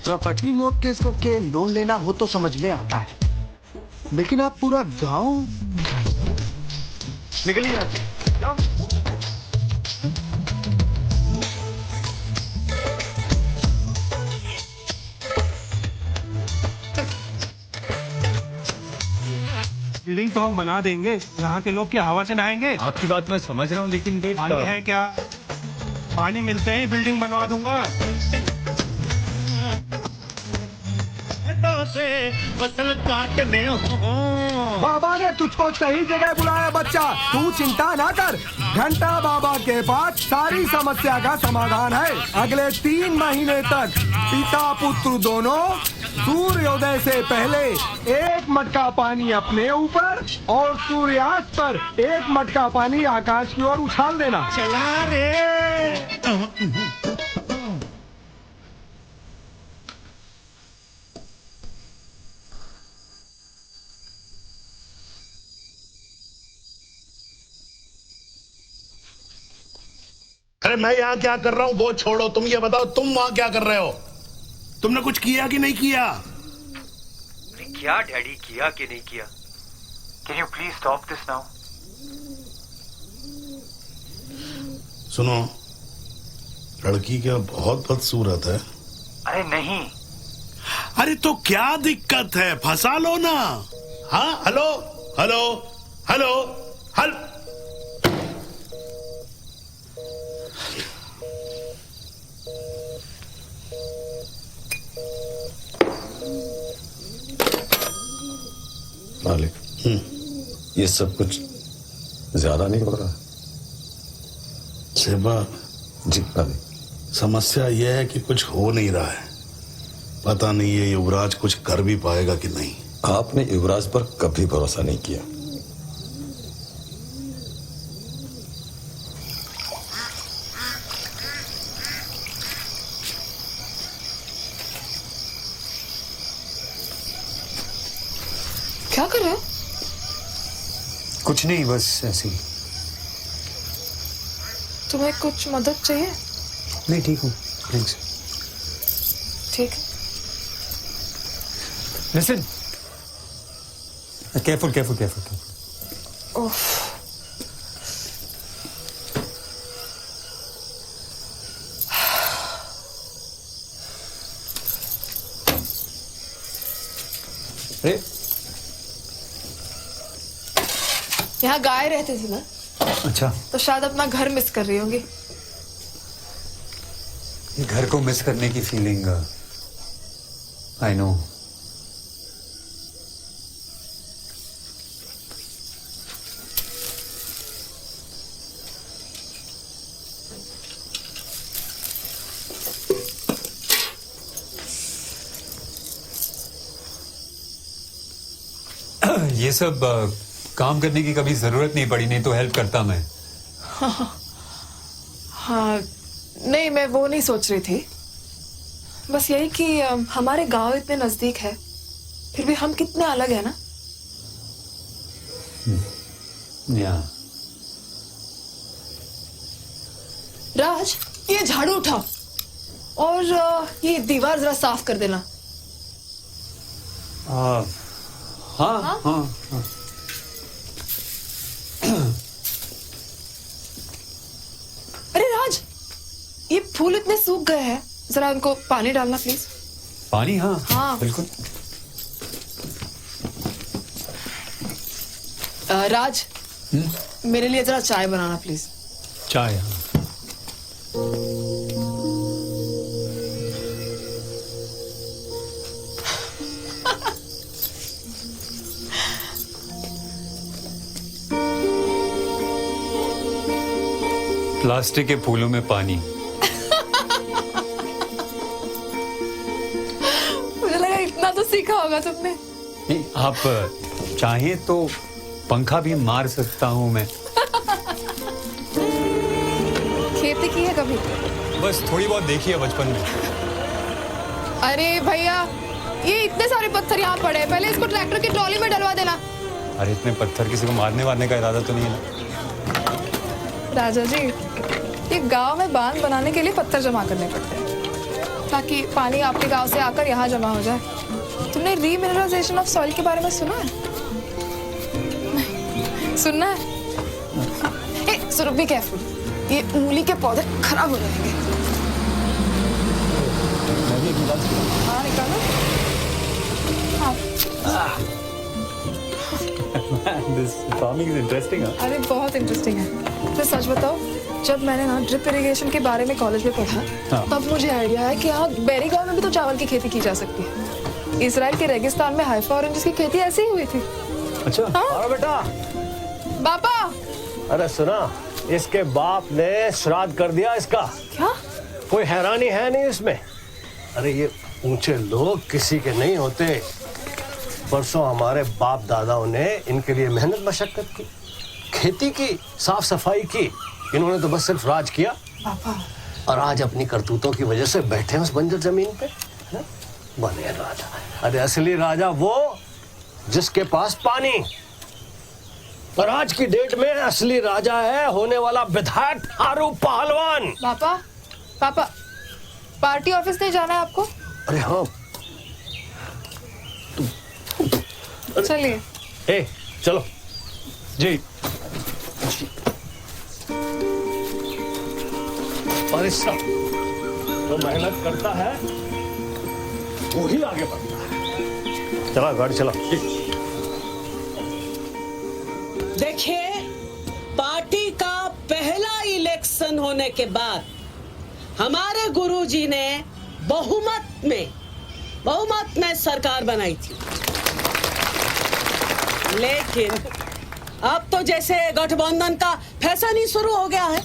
प्रॉपर्टी मॉर्गेज को के लोन लेना हो तो समझ में आता है, लेकिन आप पूरा गांव निकलिए। जाओ। बिल्डिंग तो हम बना देंगे, यहाँ के लोग क्या हवा से नहाएंगे? आपकी बात मैं समझ रहा हूँ, लेकिन पानी है क्या? पानी मिलते ही बिल्डिंग बनवा दूंगा। से फसल काटने बाबा ने तुझको सही जगह बुलाया बच्चा, तू चिंता ना कर। घंटा बाबा के पास सारी समस्या का समाधान है। अगले 3 महीने तक पिता पुत्र दोनों सूर्योदय से पहले 1 मटका पानी अपने ऊपर और सूर्यास्त पर 1 मटका पानी आकाश की ओर उछाल देना। चला रे। अरे मैं यहाँ क्या कर रहा हूँ वो छोड़ो, तुम ये बताओ तुम वहां क्या कर रहे हो? तुमने कुछ किया कि नहीं किया? क्या डैडी, किया कि नहीं किया? Can you please stop this now? सुनो, लड़की क्या बहुत बदसूरत है? अरे नहीं। अरे तो क्या दिक्कत है, फंसा लो ना। हाँ, हेलो हेलो हेलो हेलो। मालिक, ये सब कुछ ज्यादा नहीं हो रहा? सेवा जी मालिक, समस्या यह है कि कुछ हो नहीं रहा है। पता नहीं ये युवराज कुछ कर भी पाएगा कि नहीं। आपने युवराज पर कभी भरोसा नहीं किया। क्या कर रहे हो? कुछ नहीं, बस ऐसे ही। तुम्हें कुछ मदद चाहिए? नहीं, ठीक हूँ, थैंक्स। ठीक है। Listen, careful careful careful. ओफ। अरे यहाँ गाय रहती थी ना, अच्छा, तो शायद अपना घर मिस कर रही होंगी। घर को मिस करने की फीलिंग आई नो। ये सब काम करने की कभी जरूरत नहीं पड़ी, नहीं तो हेल्प करता मैं। हाँ, नहीं मैं वो नहीं सोच रही थी। बस यही कि हमारे गांव इतने नजदीक है, फिर भी हम कितने अलग है ना। या राज, ये झाड़ू उठाओ और ये दीवार जरा साफ कर देना। हाँ हाँ हाँ, हाँ। अरे राज, ये फूल इतने सूख गए हैं, जरा उनको पानी डालना प्लीज। पानी? हाँ हाँ बिल्कुल। राज, मेरे लिए जरा चाय बनाना प्लीज। चाय? हाँ। प्लास्टिक के फूलों में पानी। मुझे लगा इतना तो सीखा होगा तुमने। नहीं, आप चाहें तो पंखा भी मार सकता हूं मैं। खेती की है कभी? बस थोड़ी बहुत देखी है बचपन में। अरे भैया, ये इतने सारे पत्थर यहाँ पड़े हैं, पहले इसको ट्रैक्टर की ट्रॉली में डलवा देना। अरे इतने पत्थर किसी को मारने वारने का इरादा तो नहीं है ना? राजा जी, ये गांव में बांध बनाने के लिए पत्थर जमा करने पड़ते हैं ताकि पानी आपके गांव से आकर यहाँ जमा हो जाए। तुमने रीमिनरलाइजेशन ऑफ सॉइल के बारे में सुना है? नहीं। सुनना है? सुनो, बी केयरफुल, ये मूली के पौधे खराब हो जाएंगे। हाँ, निकालो। हाँ। This farming is interesting, huh? अरे बहुत इंटरेस्टिंग है। तो सच बताओ, जब मैंने ना ड्रिप इरिगेशन के बारे में कॉलेज में पढ़ा, तब मुझे आइडिया है कि यहाँ बेरी गांव में भी तो चावल की खेती की जा सकती है। इसराइल के रेगिस्तान में हाइफा ऑरेंजेस की खेती ऐसी ही हुई थी। अच्छा, हाँ बेटा। पापा। अरे सुना, इसके बाप ने श्राद्ध कर दिया इसका। क्या? कोई हैरानी है नहीं इसमें। अरे ये ऊंचे लोग किसी के नहीं होते। परसों हमारे बाप दादाओं ने इनके लिए मेहनत मशक्कत की, खेती की, साफ सफाई की। इन्होंने तो बस सिर्फ राज किया। पापा। और आज अपनी करतूतों की वजह से बैठे हैं उस बंजर जमीन पे, है? बने राजा। अरे असली राजा वो जिसके पास पानी। और आज की डेट में असली राजा है होने वाला विधायक थारू पहलवान। पापा, पापा, पार्टी ऑफिस नहीं जाना है आपको? अरे हाँ। चलिए। ए, चलो। जी। और इसका जो मेहनत करता है वो ही आगे बढ़ता है। चला गाड़ी चला। देखिए, पार्टी का पहला इलेक्शन होने के बाद हमारे गुरुजी ने बहुमत में सरकार बनाई थी। लेकिन अब तो जैसे गठबंधन का फैशन ही शुरू हो गया है।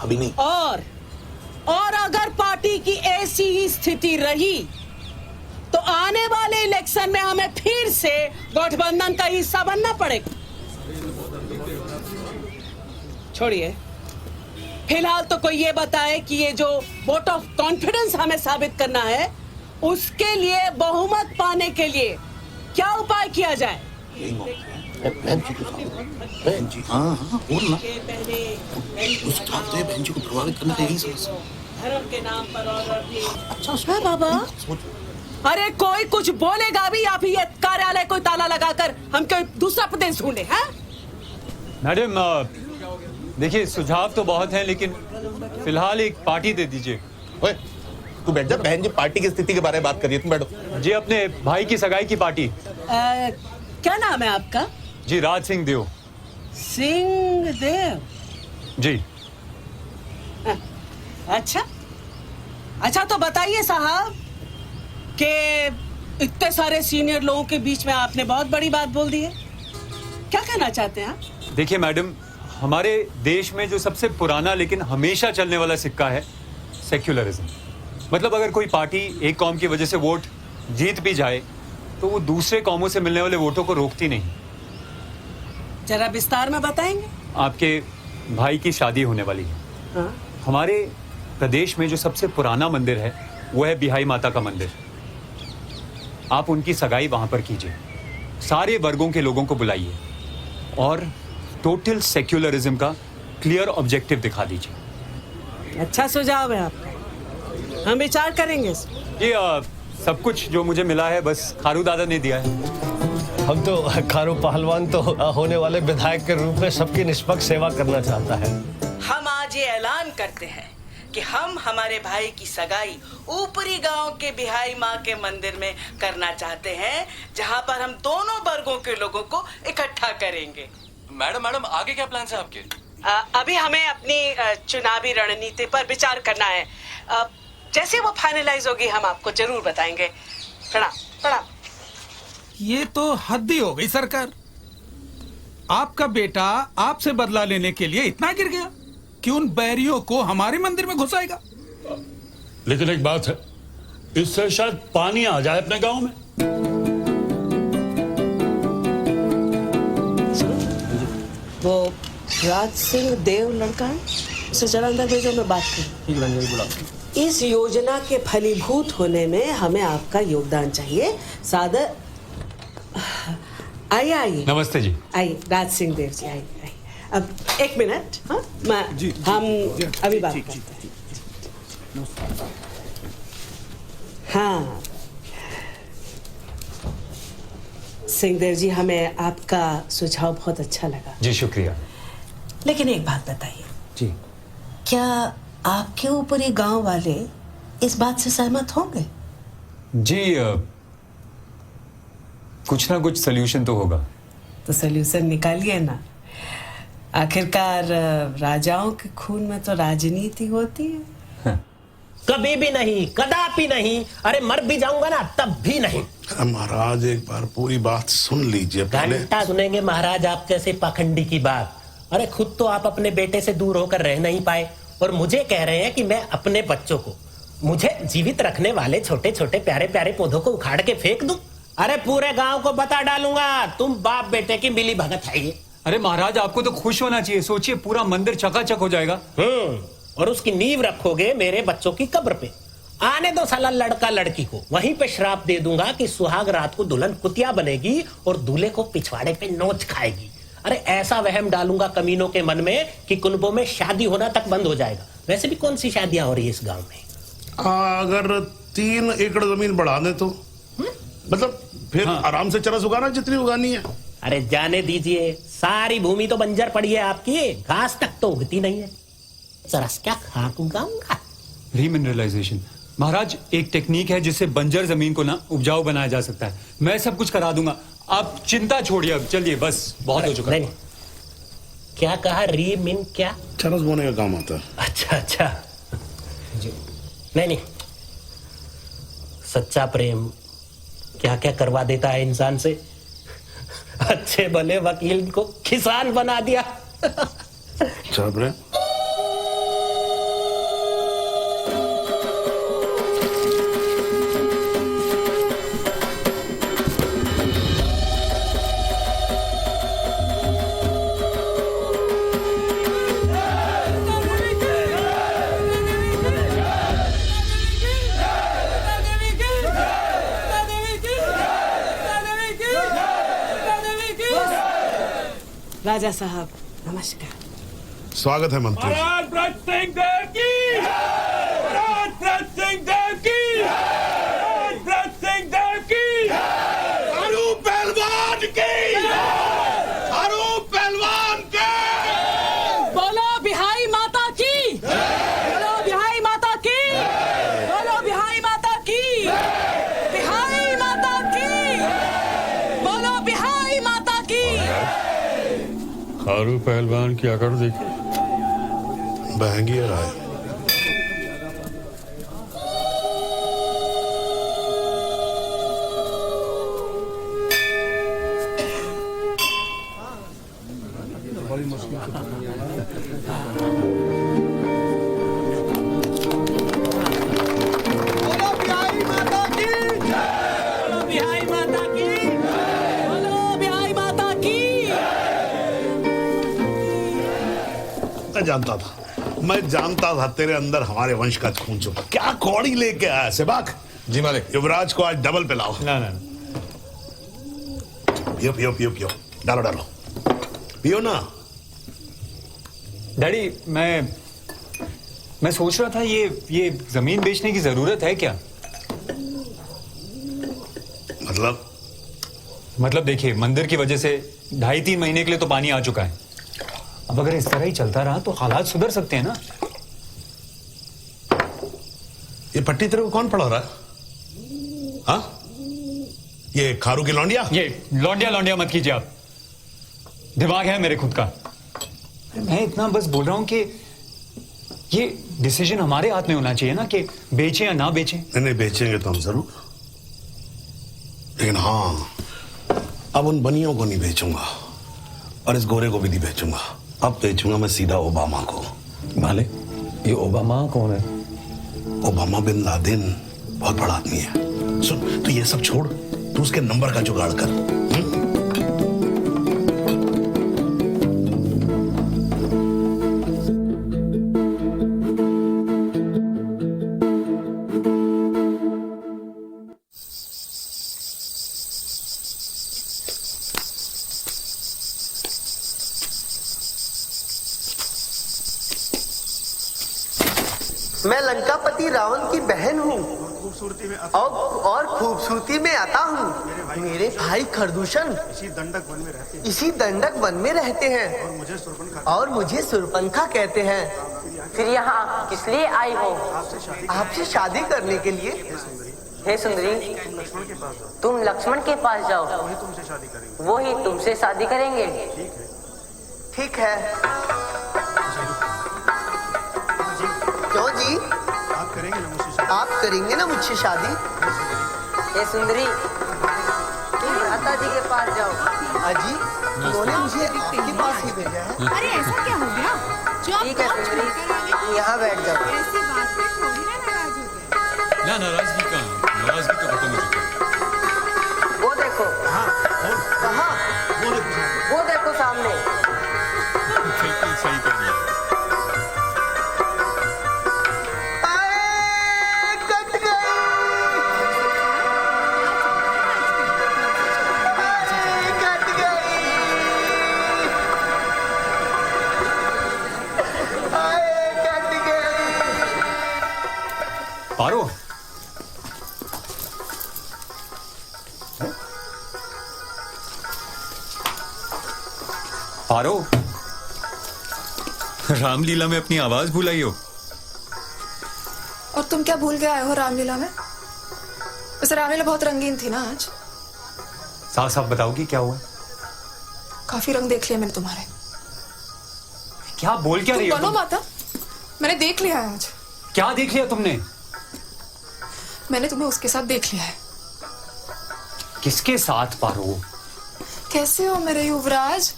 अभी नहीं। और अगर पार्टी की ऐसी ही स्थिति रही तो आने वाले इलेक्शन में हमें फिर से गठबंधन का हिस्सा बनना पड़ेगा। छोड़िए, फिलहाल तो कोई ये बताए कि ये जो वोट ऑफ कॉन्फिडेंस हमें साबित करना है, उसके लिए बहुमत पाने के लिए क्या उपाय किया जाए? बहन जी, हाँ हाँ, बोल ना। उस बहन जी को प्रभावित करने का यही समस्या। धर्म के नाम पर अच्छा बाबा। अरे कोई कुछ बोलेगा भी या फिर ये कार्यालय कोई ताला लगाकर हम कोई दूसरा प्रदेश ढूंढे? हैं? मैडम, देखिए सुझाव तो बहुत हैं, लेकिन फिलहाल एक पार्टी दे दीजिए। ओए, तू बैठ जा। बहन जी पार्टी की स्थिति के बारे में बात करिए, तुम बैठो। जी, अपने भाई की सगाई की पार्टी। क्या नाम है आपका? जी, राज सिंह देव। सिंह देव जी। अच्छा तो बताइए साहब कि इतने सारे सीनियर लोगों के बीच में आपने बहुत बड़ी बात बोल दी है। क्या कहना चाहते हैं आप? देखिए मैडम, हमारे देश में जो सबसे पुराना लेकिन हमेशा चलने वाला सिक्का है सेक्युलरिज्म। मतलब अगर कोई पार्टी एक कौम की वजह से वोट जीत भी जाए तो वो दूसरे कौमों से मिलने वाले वोटों को रोकती नहीं। जरा विस्तार में बताएंगे? आपके भाई की शादी होने वाली है। हाँ? हमारे प्रदेश में जो सबसे पुराना मंदिर है वो है बिहाई माता का मंदिर। आप उनकी सगाई वहां पर कीजिए, सारे वर्गों के लोगों को बुलाइए और टोटल सेक्युलरिज्म का क्लियर ऑब्जेक्टिव दिखा दीजिए। अच्छा सुझाव है आपका, हम विचार करेंगे। ये सब कुछ जो मुझे मिला है बस खारू दादा ने दिया है। हम तो खारू पहलवान तो होने वाले विधायक के रूप में सबकी निष्पक्ष सेवा करना चाहता है। हम आज ये ऐलान करते हैं कि हम हमारे भाई की सगाई ऊपरी गांव के बिहाई माँ के मंदिर में करना चाहते हैं, जहां पर हम दोनों वर्गों के लोगों को इकट्ठा करेंगे। मैडम आगे क्या प्लान है आपके? अभी हमें अपनी चुनावी रणनीति पर विचार करना है। जैसे वो फाइनलाइज होगी हम आपको जरूर बताएंगे। प्रणाम प्रणाम। ये तो हद ही हो गई सरकार। आपका बेटा आपसे बदला लेने के लिए इतना गिर गया कि उन बैरियों को हमारे मंदिर में घुसाएगा। लेकिन एक बात है, इससे शायद पानी आ जाए अपने गांव में। वो राज सिंह देव लड़का है, उसे जरा अंदर भेजो, मैं बात करूं। इस योजना के फलीभूत होने में हमें आपका योगदान चाहिए। सादर आइए आइए। नमस्ते जी। आइए राज सिंह देव जी, आइए आइए। अब एक मिनट, हाँ हम अभी बात करते हैं। हाँ सिंहदेव जी, हमें आपका सुझाव बहुत अच्छा लगा। जी शुक्रिया। लेकिन एक बात बताइए जी, क्या आपके ऊपर ये गांव वाले इस बात से सहमत होंगे? जी कुछ ना कुछ सल्यूशन तो होगा। तो सल्यूशन निकालिए ना। आखिरकार राजाओं के खून में तो राजनीति होती है। कभी भी नहीं, कदापि नहीं। अरे मर भी जाऊंगा ना तब भी नहीं। महाराज एक बार पूरी बात सुन लीजिए पहले। घंटा सुनेंगे महाराज आप कैसे पाखंडी की बात। अरे खुद तो आप अपने बेटे से दूर होकर रह नहीं पाए और मुझे कह रहे हैं कि मैं अपने बच्चों को, मुझे जीवित रखने वाले छोटे छोटे प्यारे प्यारे पौधों को उखाड़ के फेंक दूं। अरे पूरे गांव को बता डालूंगा तुम बाप बेटे की मिली भगत है ये। अरे महाराज आपको तो खुश होना चाहिए। सोचिए पूरा मंदिर चकाचक हो जाएगा। और उसकी नींव रखोगे मेरे बच्चों की कब्र पे। आने दो साला लड़का लड़की को, वहीं पे श्राप दे दूंगा कि सुहाग रात को दुल्हन कुतिया बनेगी और दूल्हे को पिछवाड़े पे नोच खाएगी। अरे ऐसा वहम डालूंगा कमीनों के मन में कि कुनबों में शादी होना तक बंद हो जाएगा। वैसे भी कौन सी शादियां हो रही है इस गांव में? अगर 3 एकड़ जमीन बढ़ा दे तो मतलब फिर आराम से चरस उगाना जितनी उगानी है। अरे जाने दीजिए, सारी भूमि तो बंजर पड़ी है आपकी, घास तक तो उगती नहीं है। चरस क्या खाक उगाऊंगा? रीमिनरलाइजेशन महाराज एक टेक्निक है जिससे बंजर जमीन को ना उपजाऊ बनाया जा सकता है। मैं सब कुछ करा दूंगा, आप चिंता छोड़िए। अब चलिए बस बहुत हो चुका है। क्या कहा? रीमिन क्या? चरस बोने का काम आता है। अच्छा अच्छा नहीं, सच्चा प्रेम क्या क्या करवा देता है इंसान से। अच्छे भले वकील को किसान बना दिया। अच्छा प्रेम राजा साहब नमस्कार। स्वागत है मंत्री। महाराज ब्रज सिंह देव की, महाराज ब्रज सिंह देव की, महाराज ब्रज सिंह देव की, अरू पहलवान की, अरू पहलवान के। बोलो बिहारी माता की, बोलो बिहारी माता की, बोलो बिहारी माता की, बिहारी माता की, बोलो बिहारी माता की। खारू पहलवान क्या कर देखी बहंगी राय। मैं जानता था तेरे अंदर हमारे वंश का खून छुपा। क्या कौड़ी लेके आया सेबाक? जी मालिक। युवराज को आज डबल पिलाओ। ना ना पियो पियो पियो पियो, डालो डालो, पियो ना। डैडी मैं सोच रहा था ये जमीन बेचने की जरूरत है क्या? मतलब देखिए मंदिर की वजह से 2.5-3 महीने के लिए तो पानी आ चुका है। अब अगर इस तरह ही चलता रहा तो हालात सुधर सकते हैं ना। ये पट्टी तेरे को कौन पढ़ा रहा है? हाँ? ये खारू की लौंडिया? ये लौंडिया मत कीजिए आप। दिमाग है मेरे खुद का। मैं इतना बस बोल रहा हूँ कि ये डिसीजन हमारे हाथ में होना चाहिए ना कि बेचें या ना बेचें। नहीं बेचेंगे तो हम जरूर, लेकिन हाँ अब उन बनियों को नहीं बेचूंगा और इस गोरे को भी नहीं बेचूंगा। अब बेचूंगा मैं सीधा ओबामा को। मालिक, ये ओबामा कौन है? ओबामा बिन लादेन बहुत बड़ा आदमी है। सुन, तो ये सब छोड़, तू उसके नंबर का जुगाड़ कर। मैं लंकापति रावण की बहन हूँ और खूबसूरती में आता हूँ। मेरे भाई खरदूषण इसी दंडक वन में रहते हैं और मुझे सुरपंखा कहते हैं। फिर यहाँ किस लिए आई हो? आपसे शादी करने के लिए। हे सुंदरी, तुम लक्ष्मण के पास जाओ, वो ही तुमसे शादी करेंगे। ठीक है। क्यों जी? आप करेंगे ना मुझसे शादी? हे सुंदरी, तुम भ्राता जी के पास जाओ। अजी, उन्होंने मुझे आपके पास ही भेजा है। अरे ऐसा क्या हो गया? जो आप ठीक है सुंदरी, यहाँ बैठ जाओ। ऐसी बात पे थोड़ी ना नाराज होते। ना नाराजगी कहाँ, नाराजगी तो खत्म हो चुकी है। वो देखो। कहाँ? वो देखो सामने। बिल्कुल सही कर दिया। पारो, पारो, रामलीला में अपनी आवाज भुलाई हो। और तुम क्या भूल के आए हो रामलीला में? वैसे रामलीला बहुत रंगीन थी ना आज। साफ साफ बताओगी क्या हुआ? काफी रंग देख लिए मैंने तुम्हारे। क्या बोल क्या रही हो? बोलो माता, मैंने देख लिया है आज। क्या देख लिया तुमने? मैंने तुम्हें उसके साथ देख लिया है। किसके साथ पारो? कैसे हो मेरे युवराज?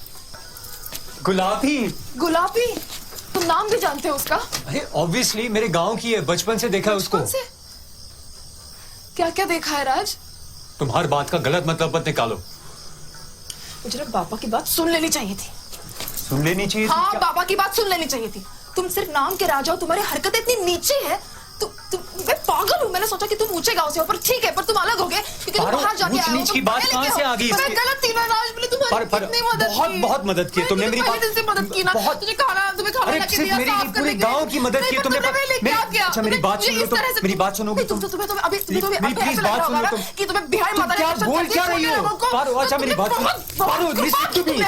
गुलाबी। गुलाबी? तुम नाम भी जानते हो उसका? अरे ऑब्वियसली मेरे गांव की है, बचपन से देखा है उसको। क्या क्या देखा है राज? तुम हर बात का गलत मतलब मत निकालो। मुझे ना पापा की बात सुन लेनी चाहिए थी। सुन लेनी चाहिए थी? हाँ, पापा की बात सुन लेनी चाहिए थी। तुम सिर्फ नाम के राजा हो, तुम्हारी हरकतें इतनी नीची है। मैं पागल हूँ। मैंने सोचा कि तुम ऊंचे गांव से हो, पर ठीक है, पर तुम अलग हो गए क्योंकि तुम बाहर जाके आए हो। नीच की बात कहाँ से आ गई? मैं गलत थी ना राज, मैंने तुम्हारी कितनी मदद की। बहुत मदद की तुमने मेरी बात। से मदद की ना। तुझे खाना, तुम्हें खाना लाके दिया, साफ करने पूरे गांव की मदद की तुमने। अच्छा मेरी बात सुन लो तुम, मेरी बात सुनोगी तुम? प्लीज बात सुन लो तुम। कि तुम्हें बिहार माता क्या बोल क्या रही हो? पारो, अच्छा मेरी बात सुनो। पारो, लिसन टू मी।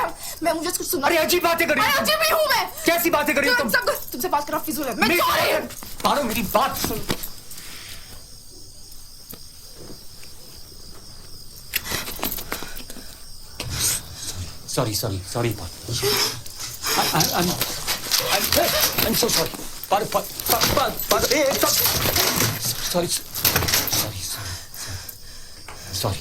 मैं मुझे कुछ सुनना। अरे अजीब बातें कर रही हो। अजीब ही हूँ मैं। कैसी बातें कर रही हो तुम? तुमसे बात करना फिजूल है। मैं सॉरी। पारो मेरी बात सुन। Sorry, I'm so sorry. Sorry.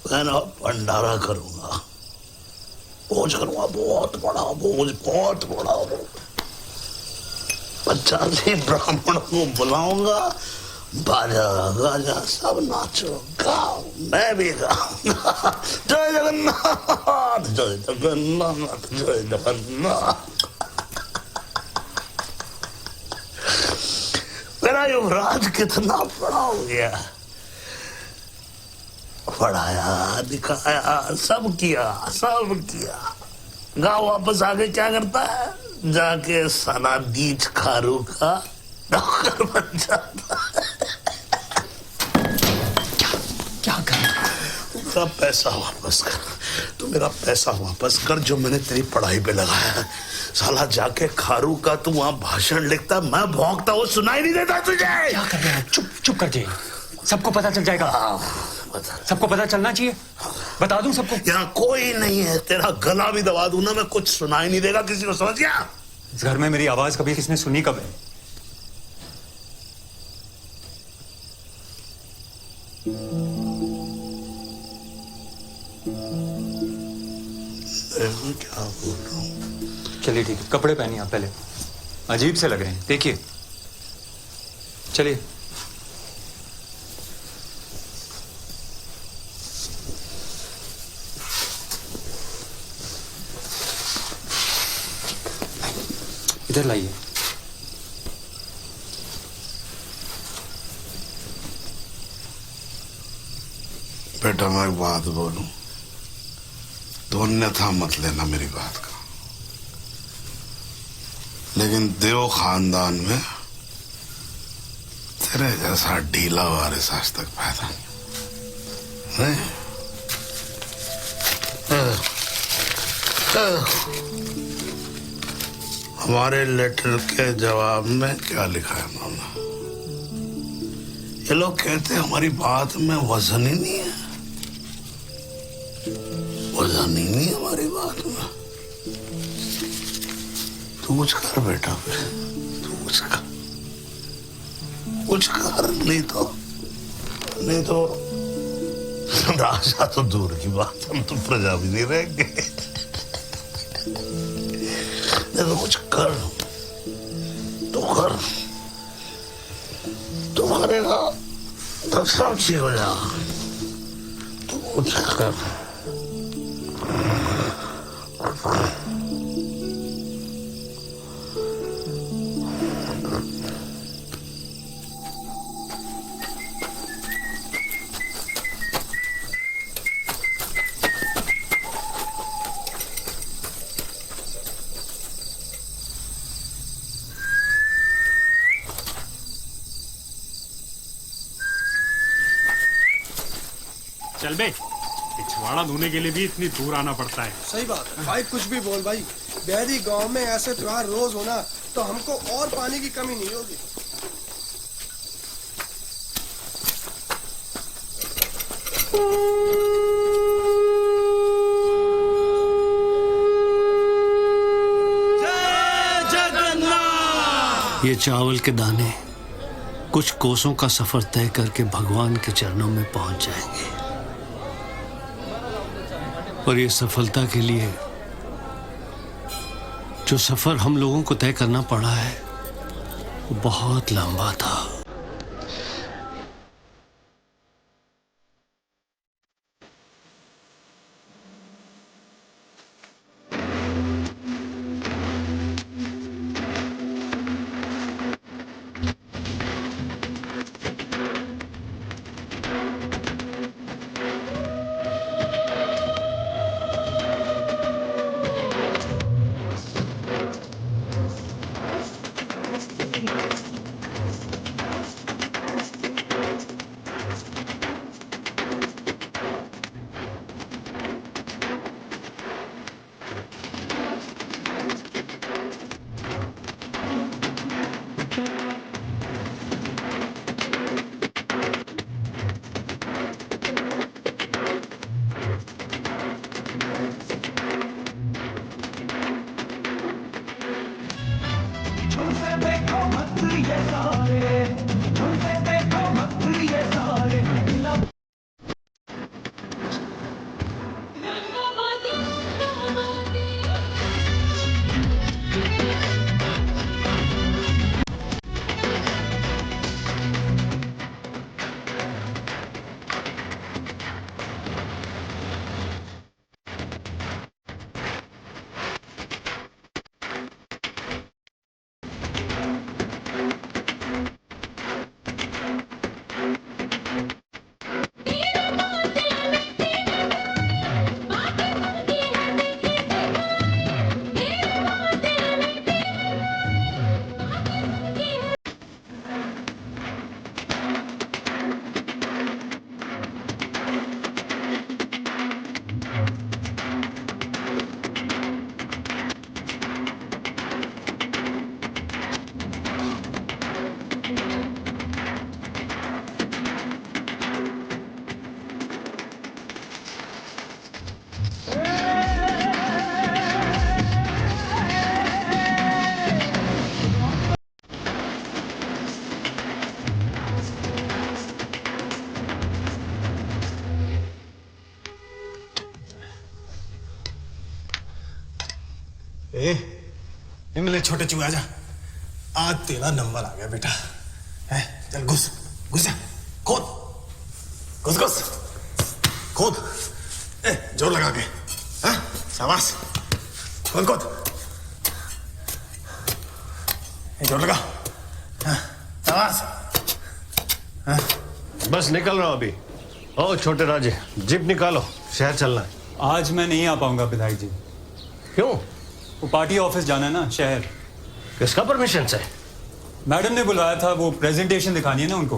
मैं ना भंडारा करूंगा, भोज करूंगा, बहुत बड़ा भोज, बहुत बड़ा भोज। 85 ब्राह्मण को बुलाऊंगा, बाजा गाजा सब नाचूंगा, मैं भी गाऊंगा। जय जगन्नाथ, जय जगन्नाथ, जय जगन्नाथ। मेरा युवराज कितना बड़ा हो गया, पढ़ाया दिखाया, सब किया, सब किया। गाँव वापस आके क्या करता है, जाके सनादीज खारू का नौकर बन जाता है। क्या कर? मेरा पैसा वापस कर, तू मेरा पैसा वापस कर जो मैंने तेरी पढ़ाई पे लगाया है। साला जाके खारू का तू वहां भाषण लिखता, मैं भौंकता, वो सुनाई नहीं देता तुझे। क्या कर रहे हैं? चुप चुप कर जाइए, सबको पता चल जाएगा। सबको पता चलना चाहिए, बता दूं सबको। यहाँ कोई नहीं है, तेरा गला भी दबा दूं ना मैं, कुछ सुनाई नहीं देगा किसी को, समझ गया? इस घर में मेरी आवाज कभी किसने सुनी कब है? क्या बोल रहा हूँ? चलिए ठीक है, कपड़े पहनिए आप पहले, अजीब से लग रहे हैं, देखिए। चलिए। इधर लाइए। बेटा मैं एक बात बोलूं तो अन्यथा मत लेना मेरी बात का, लेकिन देव खानदान में तेरे जैसा ढीला वारिस आज तक पैदा नहीं। हमारे लेटर के जवाब में क्या लिखा है उन्होंने? ये लोग कहते हैं हमारी बात में वजन ही नहीं है, वजन ही नहीं हमारी बात में। तू कुछ कर बेटा, फिर तू कुछ कर, कुछ कर, नहीं तो राजा तो दूर की बात, हम तो प्रजा भी नहीं रहेंगे। नहीं तो कुछ कर, तो कर, तू करेगा तो सब ठीक हो जाएगा, तू कुछ कर। चल बे, पिछवाड़ा धोने के लिए भी इतनी दूर आना पड़ता है। सही बात है भाई, कुछ भी बोल भाई, बहरी गांव में ऐसे त्योहार रोज होना तो हमको और पानी की कमी नहीं होगी। ये चावल के दाने कुछ कोसों का सफर तय करके भगवान के चरणों में पहुंच जाएंगे, और ये सफलता के लिए जो सफर हम लोगों को तय करना पड़ा है वो बहुत लंबा था। निमले छोटे चूहे आजा, आज तेरा नंबर आ गया बेटा। है चल घुस घुस जा, खोद घुस घुस खोद, जोर लगा के। हाँ शाबाश, खोद खोद, जोर लगा। हाँ शाबाश। हाँ बस निकल रहा हूं अभी। ओ छोटे राजे, जीप निकालो, शहर चलना है। आज मैं नहीं आ पाऊंगा विधायक जी। क्यों? वो पार्टी ऑफिस जाना है ना शहर। किसका परमिशन से? मैडम ने बुलाया था, वो प्रेजेंटेशन दिखानी है ना उनको।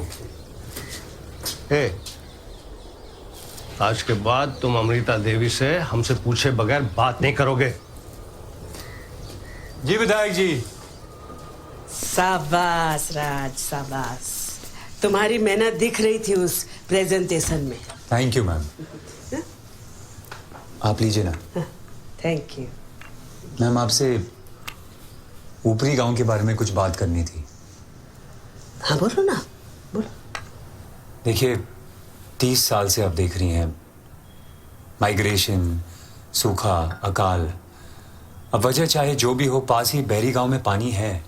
आज के बाद तुम अमृता देवी से हमसे पूछे बगैर बात नहीं करोगे। जी विधायक जी। शाबाश राज, शाबाश। तुम्हारी मेहनत दिख रही थी उस प्रेजेंटेशन में। Thank you ma'am. आप लीजिए ना। Thank you. मैम आपसे ऊपरी गांव के बारे में कुछ बात करनी थी। हाँ बोलो ना, बोलो। देखिए 30 साल से आप देख रही हैं माइग्रेशन, सूखा, अकाल। अब वजह चाहे जो भी हो, पास ही बहरी गांव में पानी है।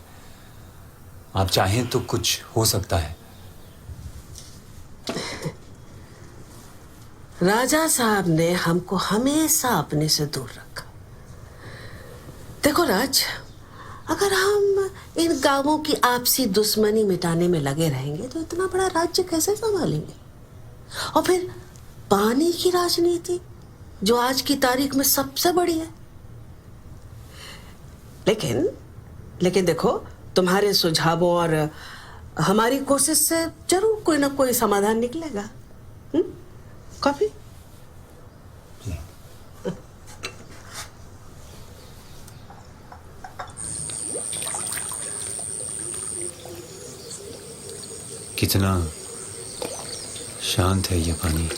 आप चाहें तो कुछ हो सकता है। राजा साहब ने हमको हमेशा अपने से दूर रखा। देखो राज, अगर हम इन गांवों की आपसी दुश्मनी मिटाने में लगे रहेंगे तो इतना बड़ा राज्य कैसे संभालेंगे? और फिर पानी की राजनीति जो आज की तारीख में सबसे बड़ी है। लेकिन देखो, तुम्हारे सुझावों और हमारी कोशिश से जरूर कोई ना कोई समाधान निकलेगा। कॉफी? कितना शांत है ये पानी,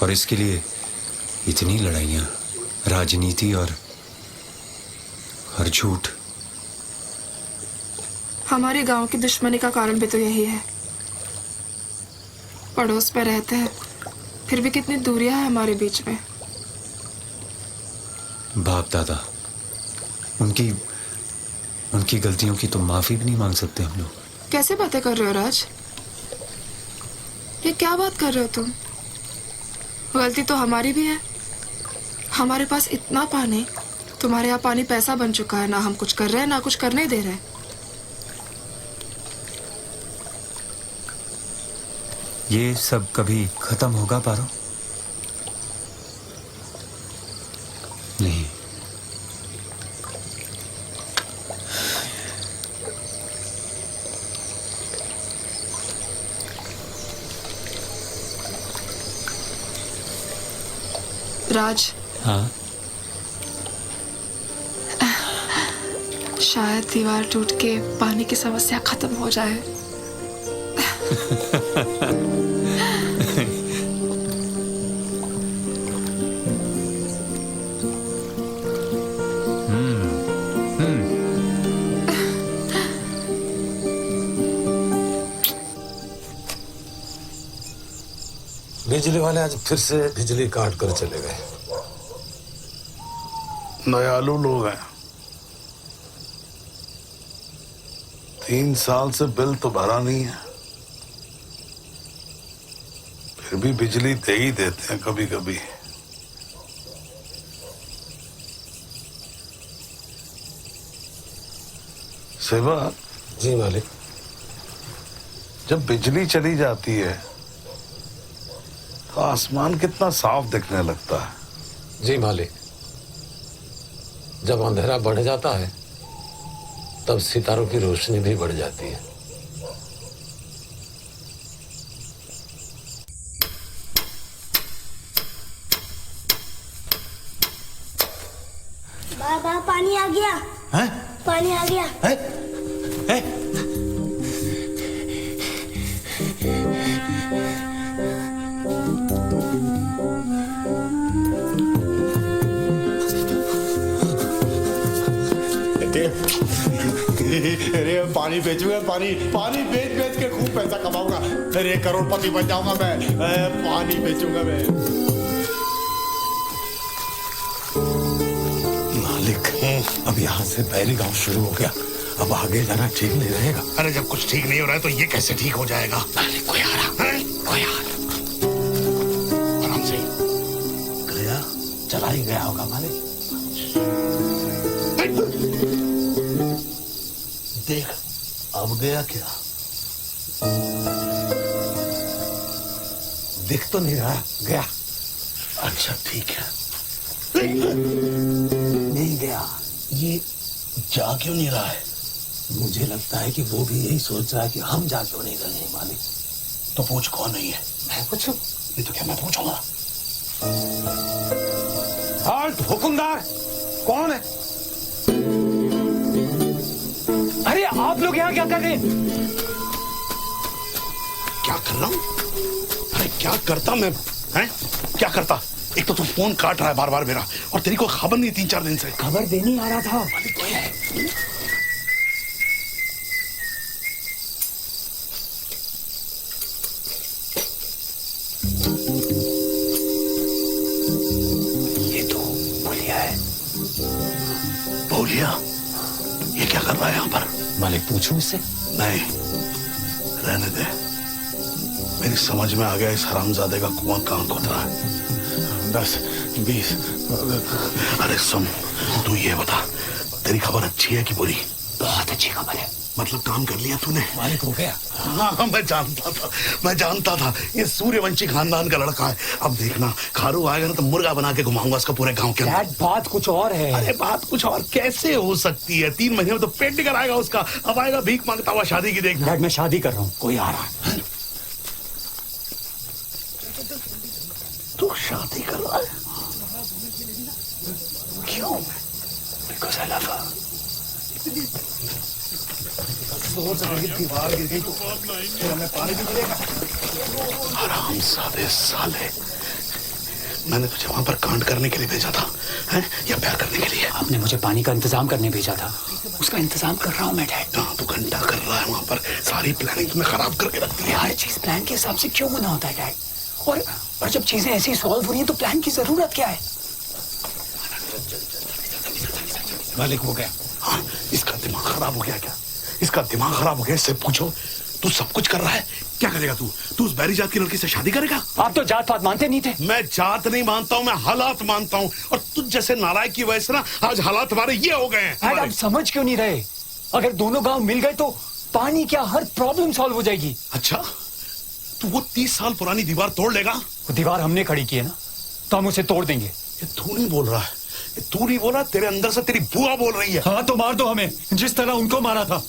और इसके लिए इतनी लड़ाइयां, राजनीति और झूठ। हमारे गांव की दुश्मनी का कारण भी तो यही है। पड़ोस में रहते हैं, फिर भी कितनी दूरियां हैं हमारे बीच में। बाप दादा, उनकी गलतियों की तो माफी भी नहीं मांग सकते हम लोग। कैसे बातें कर रहे हो राज? ये क्या बात कर रहे हो तुम? गलती तो हमारी भी है। हमारे पास इतना पानी, तुम्हारे यहाँ पानी पैसा बन चुका है। ना हम कुछ कर रहे हैं, ना कुछ करने दे रहे हैं। ये सब कभी खत्म होगा पारो? नहीं। राज, हाँ? शायद दीवार टूट के पानी की समस्या खत्म हो जाए। बिजली वाले आज फिर से बिजली काट कर चले गए। दयालु लोग हैं। 3 साल से बिल तो भरा नहीं है, फिर भी बिजली दे ही देते हैं कभी कभी। सेवा जी मालिक। जब बिजली चली जाती है तो आसमान कितना साफ दिखने लगता है। जी मालिक। जब अंधेरा बढ़ जाता है तब सितारों की रोशनी भी बढ़ जाती है। बाबा पानी आ गया। हैं? पानी आ गया। है? है? अरे पानी बेचूंगा, पानी बेच बेच के खूब पैसा कमाऊंगा। अरे करोड़पति बन जाऊंगा मैं। पानी बेचूंगा मैं। अब यहाँ से बैरी गांव शुरू हो गया, अब आगे जाना ठीक नहीं रहेगा। अरे जब कुछ ठीक नहीं हो रहा है तो ये कैसे ठीक हो जाएगा? कोई आ रहा है, कोई आ रहा। आराम से गया, चला ही गया होगा मालिक। देख अब गया क्या? दिख तो नहीं रहा, गया। अच्छा ठीक है, नहीं गया। ये जा क्यों नहीं रहा है? मुझे लगता है कि वो भी यही सोच रहा है कि हम जा क्यों नहीं रहे हैं मालिक। तो पूछ कौन नहीं है? मैं पूछूं? नहीं तो क्या मैं पूछूंगा? हाल्ट हुकुमदार, कौन है? अरे आप लोग यहाँ क्या कर रहे हैं? क्या कर रहा हूँ? अरे क्या करता मैं? हैं? क्या करता? एक तो तू फोन काट रहा है बार बार मेरा, और तेरी कोई खबर नहीं 3-4 दिन से। खबर देने आ रहा था। ये तो भूलिया है। भूलिया? ये क्या कर रहा है यहाँ पर? मालिक पूछूं इससे? नहीं, रहने दे। मेरी समझ में आ गया इस हरामजादे का कुआं कहाँ खोद रहा है। 10, 20। अरे सुन, तू ये बता, तेरी खबर अच्छी है कि बुरी? बहुत अच्छी खबर है। मतलब काम कर लिया तूने? मालिक हो गया। हाँ, मैं जानता था ये सूर्यवंशी खानदान का लड़का है। अब देखना, खारू आएगा ना तो मुर्गा बना के घुमाऊंगा उसका पूरे गांव के अंदर। बात कुछ और है। अरे बात कुछ और कैसे हो सकती है? 3 महीने में तो पेट निकल आएगा उसका। अब आएगा भीख मांगता हुआ शादी की। देखना डैड, मैं शादी कर रहा हूँ। कोई आ रहा है। तू शादी कर रहा है? क्यों? बिकॉज आई लव हर। दीवार गिर गई तो हमें पानी भी मिलेगा। हरामजादे साले, मैंने तुझे वहां पर कांड करने के लिए भेजा था, हैं? या प्यार करने के लिए? आपने मुझे पानी का इंतजाम करने भेजा था, उसका इंतजाम कर रहा हूँ मैं डैड। हाँ, तू घंटा कर रहा है वहां पर। सारी प्लानिंग तुमने खराब करके रख दी है। हर चीज प्लान के हिसाब से क्यों बना होता है डैड? और जब चीजें ऐसी सॉल्व हो रही हैं तो प्लान की जरूरत क्या है? मालिक हो गया। हाँ, इसका दिमाग खराब हो गया क्या? इसका दिमाग खराब हो गया। इससे पूछो, तू सब कुछ कर रहा है, क्या करेगा तू? तू उस बैरी जात की लड़की से शादी करेगा? आप तो जात पात मानते नहीं थे। मैं जात नहीं मानता हूँ, मैं हालात मानता हूँ। और तुझ जैसे नालायक की वजह से ना आज हालात हमारे ये हो गए हैं। आप समझ क्यों नहीं रहे? अगर दोनों गांव मिल गए तो पानी क्या हर प्रॉब्लम सॉल्व हो जाएगी। अच्छा, तू वो 30 साल पुरानी दीवार तोड़ लेगा? वो दीवार हमने खड़ी की है ना, तो हम उसे तोड़ देंगे। ये तू नहीं बोल रहा है, तू नहीं बोला, तेरे अंदर से तेरी बुआ बोल रही है। हाँ तो मार दो हमें, जिस तरह उनको मारा था।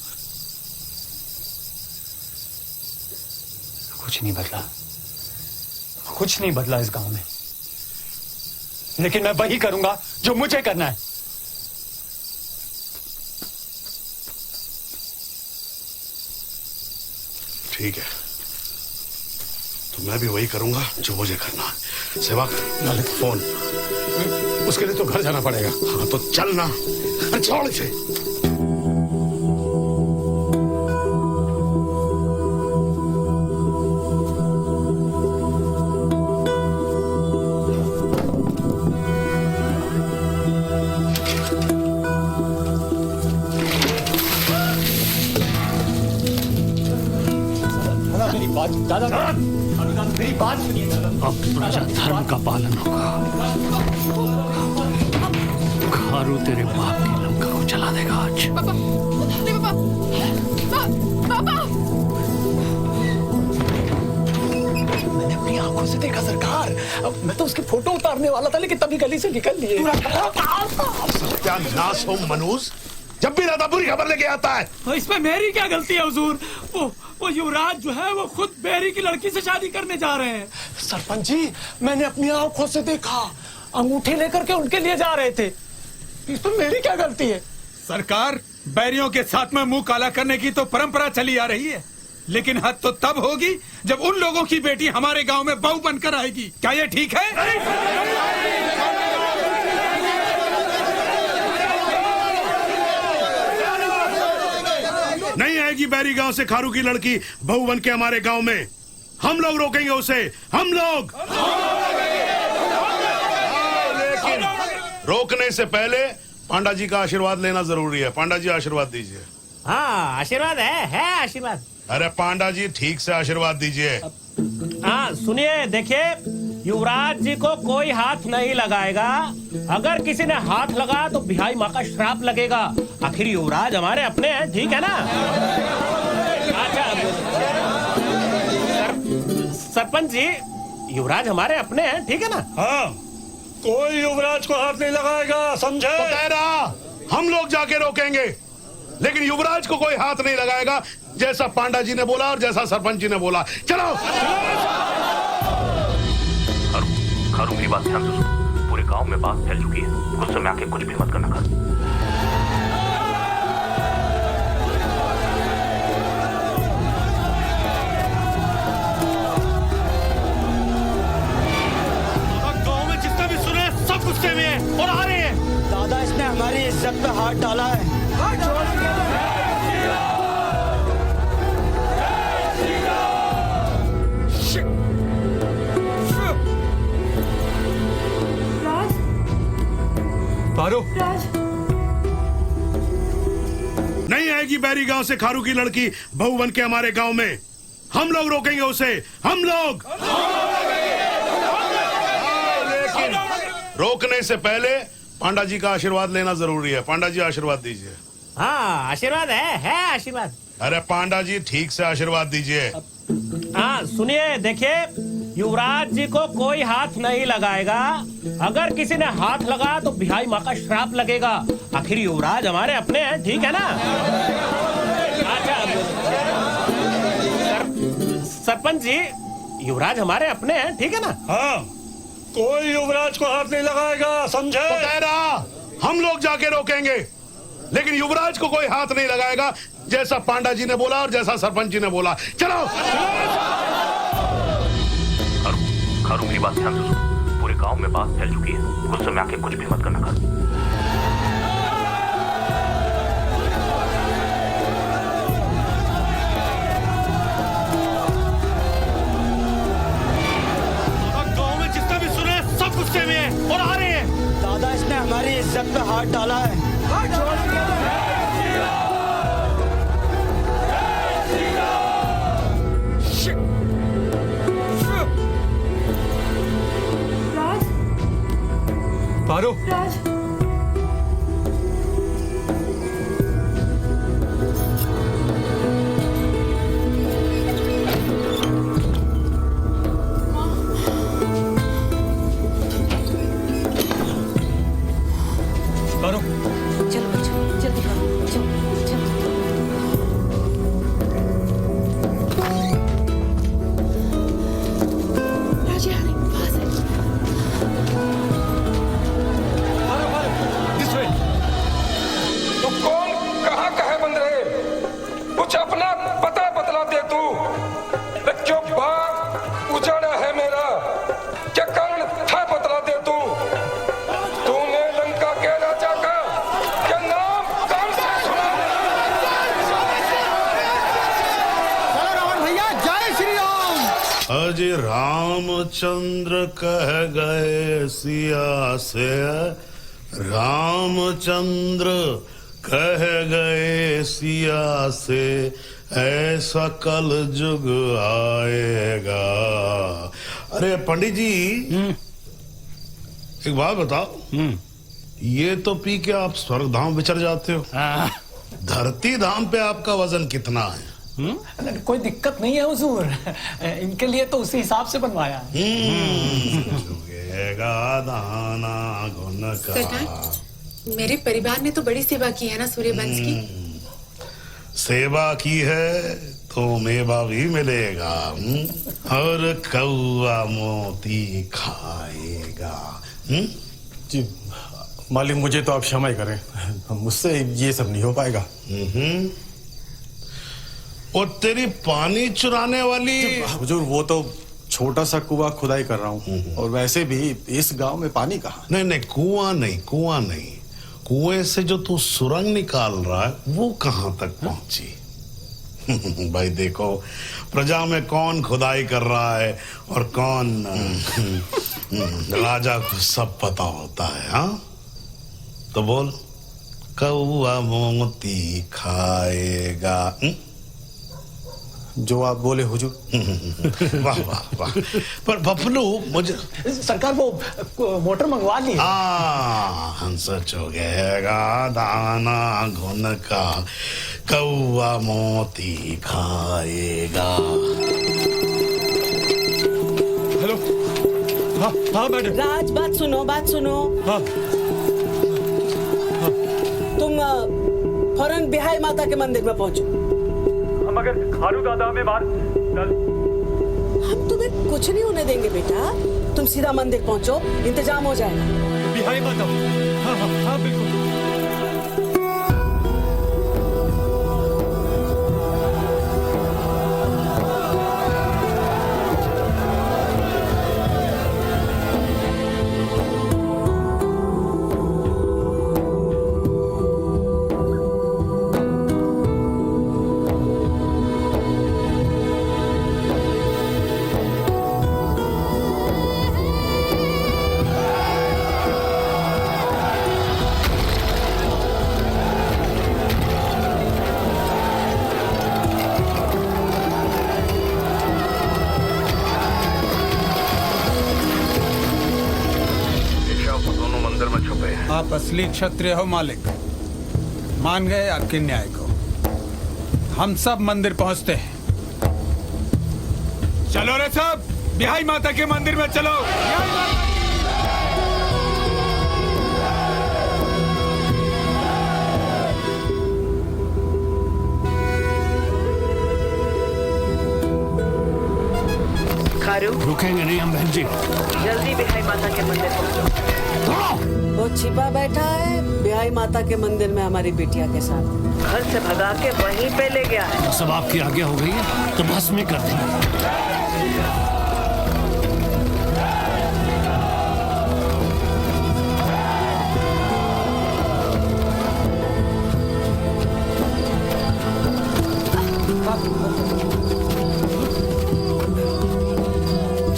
कुछ नहीं बदला, कुछ नहीं बदला इस गांव में, लेकिन मैं वही करूंगा जो मुझे करना है। ठीक है, तो मैं भी वही करूंगा जो मुझे करना है। सेवक, मालिक फोन। उसके लिए तो घर जाना पड़ेगा। हाँ तो चल ना, छोड़ इसे। दादा, मेरी बात सुनिए। अब प्रजा धर्म का पालन होगा। खारू तेरे बाप की लंका को चला देगा आज। पापा, पापा। मैंने अपनी आंखों से देखा सरकार। अब मैं तो उसकी फोटो उतारने वाला था, लेकिन तभी गली से निकल लिए। सत्यानाश हो मनोज, जब भी राधा बुरी खबर लेके आता है। तो इसमें मेरी क्या गलती है हुजूर? वो युवराज जो है वो खुद बैरी की लड़की से शादी करने जा रहे हैं। सरपंच जी, मैंने अपनी आंखों से देखा, अंगूठी लेकर के उनके लिए जा रहे थे। इसमें मेरी क्या गलती है? सरकार, बैरियों के साथ में मुंह काला करने की तो परंपरा चली आ रही है, लेकिन हद तो तब होगी जब उन लोगों की बेटी हमारे गांव में बहू बनकर आएगी। क्या ये ठीक है? नहीं आएगी बैरी गांव से खारू की लड़की बहू बन के हमारे गांव में। हम लोग रोकेंगे उसे, हम लोग। लेकिन रोकने से पहले पांडा जी का आशीर्वाद लेना जरूरी है। पांडा जी आशीर्वाद दीजिए। हाँ आशीर्वाद है आशीर्वाद। अरे पांडा जी ठीक से आशीर्वाद दीजिए। हाँ सुनिए, देखिए, युवराज जी को कोई हाथ नहीं लगाएगा। अगर किसी ने हाथ लगाया तो बिहाई माँ का श्राप लगेगा। आखिर युवराज हमारे अपने हैं, ठीक है ना? अच्छा सरपंच जी, युवराज हमारे अपने हैं, ठीक है ना? हाँ, कोई युवराज को हाथ नहीं लगाएगा, समझे? तो कह रहा हम लोग जाके रोकेंगे, लेकिन युवराज को कोई हाथ नहीं लगाएगा, जैसा पांडा जी ने बोला और जैसा सरपंच जी ने बोला। चलो। खारू मेरी बात ध्यान से सुन। पूरे गांव में बात फैल चुकी है। गुस्से में आके कुछ भी मत करना। खारू गांव में जितना भी सुने सब गुस्से में है और आ रहे हैं। दादा, इसने हमारी इज्जत पे हाथ डाला है। पारो नहीं आएगी बैरी गांव से खारू की लड़की बहू बन के हमारे गांव में। हम लोग रोकेंगे उसे, हम लोग। लेकिन रोकने से पहले पांडा जी का आशीर्वाद लेना जरूरी है। पांडा जी आशीर्वाद दीजिए। हाँ आशीर्वाद है आशीर्वाद। अरे पांडा जी ठीक से आशीर्वाद दीजिए। हाँ सुनिए, देखिए, युवराज जी को कोई हाथ नहीं लगाएगा। अगर किसी ने हाथ लगाया तो बिहाई माँ का श्राप लगेगा। आखिर युवराज हमारे अपने हैं, ठीक है ना? अच्छा सरपंच जी, युवराज हमारे अपने हैं, ठीक है ना? हाँ, कोई युवराज को हाथ नहीं लगाएगा, समझे? तो कह रहा हम लोग जाके रोकेंगे, लेकिन युवराज को कोई हाथ नहीं लगाएगा, जैसा पांडा जी ने बोला और जैसा सरपंच जी ने बोला। चलो। खारू मेरी बात ध्यान से सुन। पूरे गांव में बात फैल चुकी है। गुस्से में आके कुछ भी मत करना। खारू गांव में जितना भी सुने सब गुस्से में है और आ रहे हैं। दादा, इसने हमारी इज्जत पे हाथ डाला है। पारो चलो बच्चों, जल्दी करो, चलो। राजी आ रही, पास है। तो कौन कहाँ का है बंद रहे? कुछ अपना पता बतला दे तू। जो बाग उजाड़ा है मेरा, क्या कारण था बतला दे तू। तूने लंका के राजा का क्या नाम कान से सुना? रावण भैया, जय श्री राम। अजय रामचंद्र कह गए सिया से, रामचंद्र कह गए सिया से, ऐसा कल जुग आएगा। अरे पंडित जी, एक बात बताओ, ये तो पी के आप स्वर्ग धाम विचर जाते हो। धरती धाम पे आपका वजन कितना है? कोई दिक्कत नहीं है हुजूर, इनके लिए तो उसी हिसाब से बनवाया। दाना गुण का। सरकार, मेरे परिवार ने तो बड़ी सेवा की है ना सूर्यवंश की। सेवा की है तो मेवा भी मिलेगा, और कौआ मोती खाएगा। जी मालिक, मुझे तो आप क्षमा करें, मुझसे ये सब नहीं हो पाएगा। और तेरी पानी चुराने वाली हुजूर, वो तो छोटा सा कुआं खुदाई कर रहा हूँ, और वैसे भी इस गांव में पानी कहाँ? नहीं, कुआं नहीं, कुएं से जो तू सुरंग निकाल रहा है वो कहाँ तक पहुंची? भाई देखो, प्रजा में कौन खुदाई कर रहा है और कौन राजा को सब पता होता है। हाँ तो बोल, कौआ मोती खाएगा। जो आप बोले हुजूर। वाह वाह वाह। पर बबलू मुझे सरकार वो मोटर मंगवा ली। हंस चुगेगा दाना घुन का, कौआ मोती खाएगा। हेलो। हाँ हाँ मैडम। राज बात सुनो। हाँ। तुम फौरन बिहाई माता के मंदिर में पहुंचो। हम अगर खारू दादा में बात हम तुम्हें कुछ नहीं होने देंगे बेटा, तुम सीधा मंदिर पहुंचो, इंतजाम हो जाएगा। बिहाई माता। हाँ हाँ हाँ बिल्कुल। आप असली क्षत्रिय हो मालिक, मान गए आपके न्याय को। हम सब मंदिर पहुंचते हैं। चलो रे सब, बिहाई माता के मंदिर में चलो। खारू, रुकेंगे नहीं हम बहन जी। जल्दी बिहाई माता के मंदिर पहुंचो। वो छिपा बैठा है बिहाई माता के मंदिर में हमारी बिटिया के साथ, घर से भगा के वहीं पे ले गया है। सब आपकी आज्ञा हो गई है तो भस्म ही कर देंगे।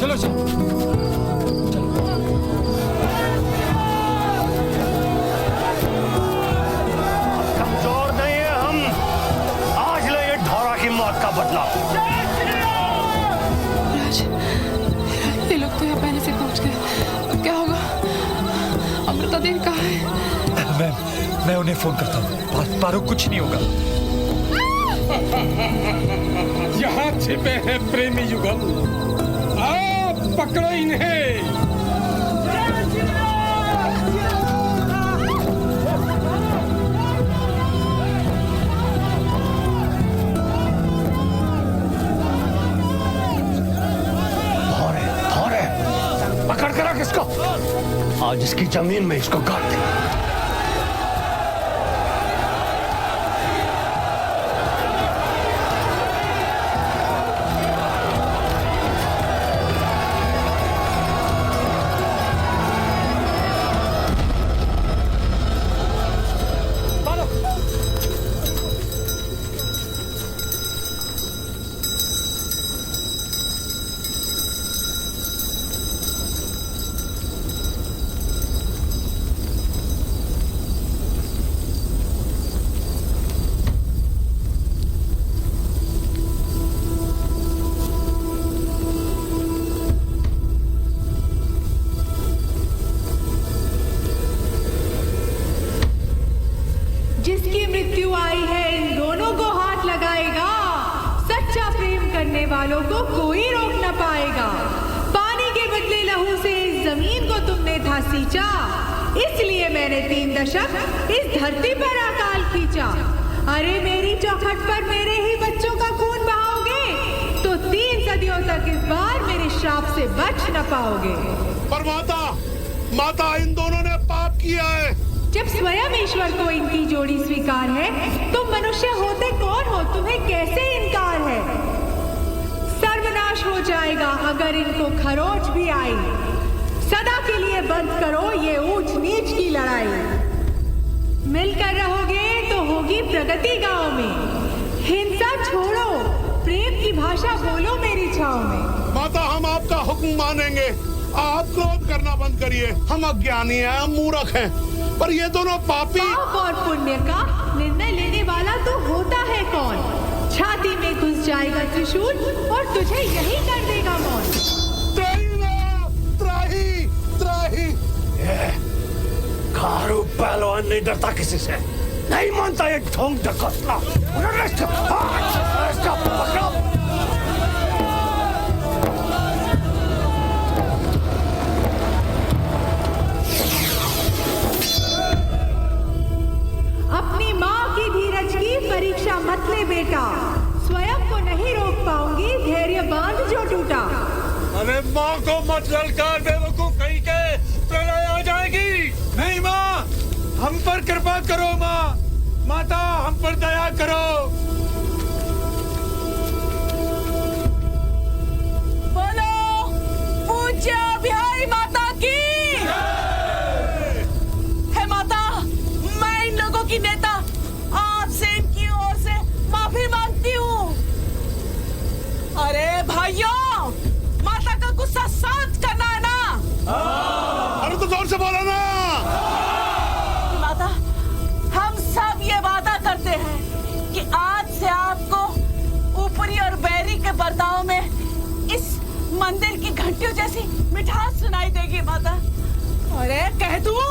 चलो चलो। कमजोर नहीं है हम, आज ले ये ढोरा की मौत का बदला। राज, ये लोग तो यहाँ पहले से पहुँच गए, अब क्या होगा? अमृता देवी कहाँ है? मैं उन्हें फोन करता हूँ। पारो कुछ नहीं होगा। यहाँ छिपे हैं प्रेमी युगल, आप पकड़ो इन्हें। और पकड़ कर रख इसको, आज इसकी जमीन में इसको काट दे। जिसकी मृत्यु आई है इन दोनों को हाथ लगाएगा, सच्चा प्रेम करने वालों को कोई रोक न पाएगा। पानी के बदले लहू से इस जमीन को तुमने था सींचा, इसलिए मैंने 3 दशक इस धरती पर अकाल खींचा। अरे मेरी चौखट पर मेरे ही बच्चों का खून बहाओगे तो 3 सदियों तक इस बार मेरे श्राप से बच न पाओगे। पर माता इन दोनों ने पाप किया है। जब स्वयं ईश्वर को इनकी जोड़ी स्वीकार है तो मनुष्य होते कौन हो, तुम्हें कैसे इनकार है? सर्वनाश हो जाएगा अगर इनको खरोच भी आई। सदा के लिए बंद करो ये ऊंच नीच की लड़ाई। मिलकर रहोगे तो होगी प्रगति गांव में। हिंसा छोड़ो, प्रेम की भाषा बोलो मेरी छाव में। माता हम आपका हुक्म मानेंगे, आप क्रोध करना बंद करिए। हम अज्ञानी हैं, हम मूर्ख हैं। पर ये दोनों पापी। पाप और पुण्य का निर्णय लेने वाला तो होता है कौन? छाती में घुस जाएगा त्रिशूल और तुझे यही कर देगा मौत। त्राही त्राही। खारू पहलवान नहीं डरता किसी से, नहीं मानता ये ढोंग ढकोसला। अपनी माँ की धीरज की परीक्षा मत ले बेटा, स्वयं को नहीं रोक पाऊंगी, धैर्य बांध जो टूटा। अरे माँ को मत ललकार बेवकूफ, कहीं के प्रलय आ जाएगी। नहीं माँ, हम पर कृपा करो माँ, माता हम पर दया करो। बोलो पूज्य बिहारी माता की। हे माता, मैं इन लोगों की नेता आपसे इनकी ओर से माफी मांगती हूँ। अरे भाइयों, माता का गुस्सा शांत करना है ना? अरे तो जोर से बोलो ना। माता, हम सब ये वादा करते हैं कि आज से आपको ऊपरी और बैरी के बर्ताव में इस मंदिर की घंटियों जैसी मिठास सुनाई देगी माता। अरे कह दूं?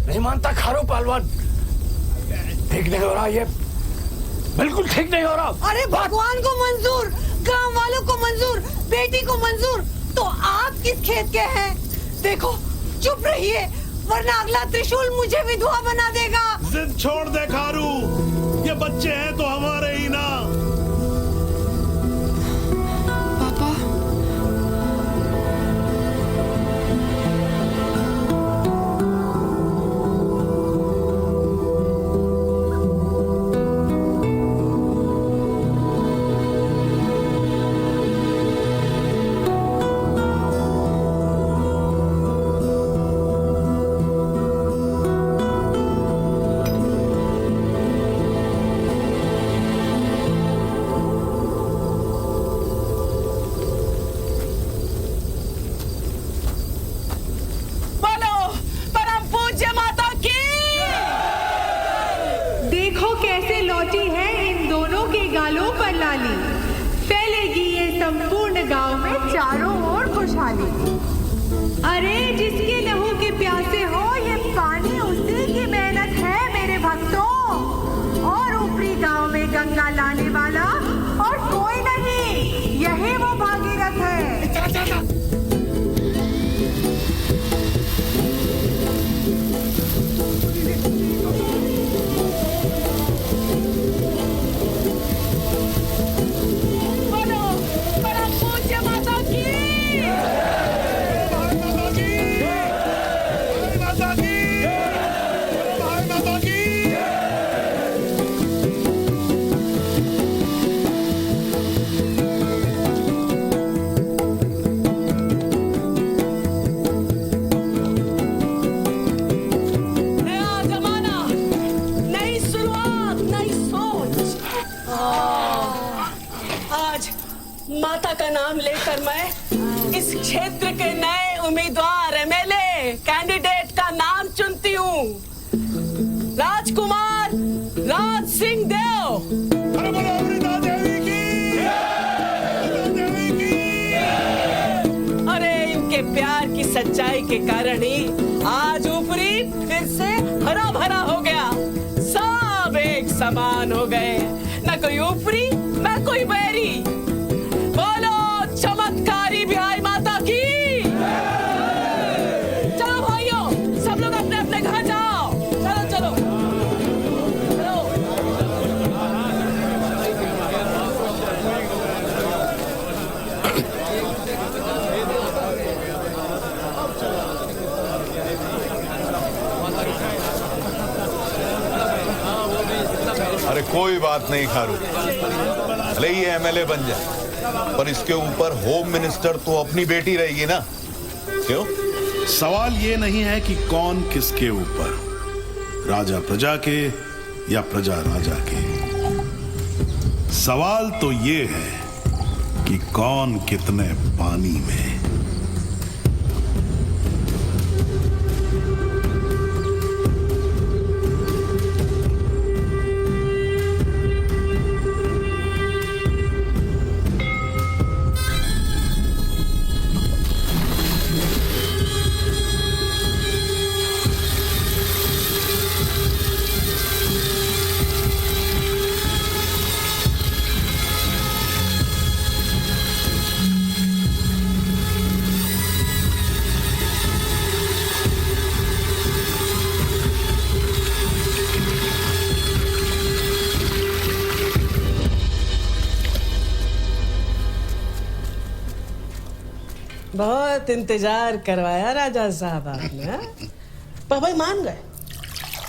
नहीं मानता खारू पहलवान, ठीक नहीं हो रहा, ये बिल्कुल ठीक नहीं हो रहा। अरे भगवान को मंजूर, गांव वालों को मंजूर, बेटी को मंजूर, तो आप किस खेत के हैं? देखो चुप रहिए, वरना अगला त्रिशूल मुझे विधवा बना देगा। जिद छोड़ दे खारू, ये बच्चे हैं तो हमारे ही ना। पापा, बोलो परम पूज्य माता की। देखो कैसे लौटी है इन दोनों के गालों पर लाली, फैलेगी ये संपूर्ण गांव में चारों ओर खुशहाली। अरे जिसके लहू के प्यासे हो ये पानी, उसी की मेहनत है मेरे भक्तों। और ऊपरी गांव में गंगा लाने वाला और कोई नहीं, यही वो भागीरथ है। बोलो परम पूज्य माता की। नया जमाना, नई शुरुआत, नई सोच। आज माता का नाम लेकर मैं इस क्षेत्र के नए उम्मीदवार एमएलए कैंडिडेट का नाम चुनती हूँ, राजकुमार राज सिंह देव। अरे इनके प्यार की सच्चाई के कारण ही आज ऊपरी फिर से हरा भरा हो गया, सब एक समान हो गए, न कोई ऊपरी न कोई बैरी। बोलो चमत्कारी बिहारी माता की। चलो भाइयों, सब लोग अपने अपने घर जाओ, चलो चलो चलो। अरे कोई बात नहीं खारू, भले ही एमएलए बन जाए, पर इसके ऊपर होम मिनिस्टर तो अपनी बेटी रहेगी ना। क्यों? सवाल ये नहीं है कि कौन किसके ऊपर, राजा प्रजा के या प्रजा राजा के। सवाल तो ये है कि कौन कितने पानी में। बहुत इंतजार करवाया राजा साहब आपने, हाँ? पर भाई मान गए,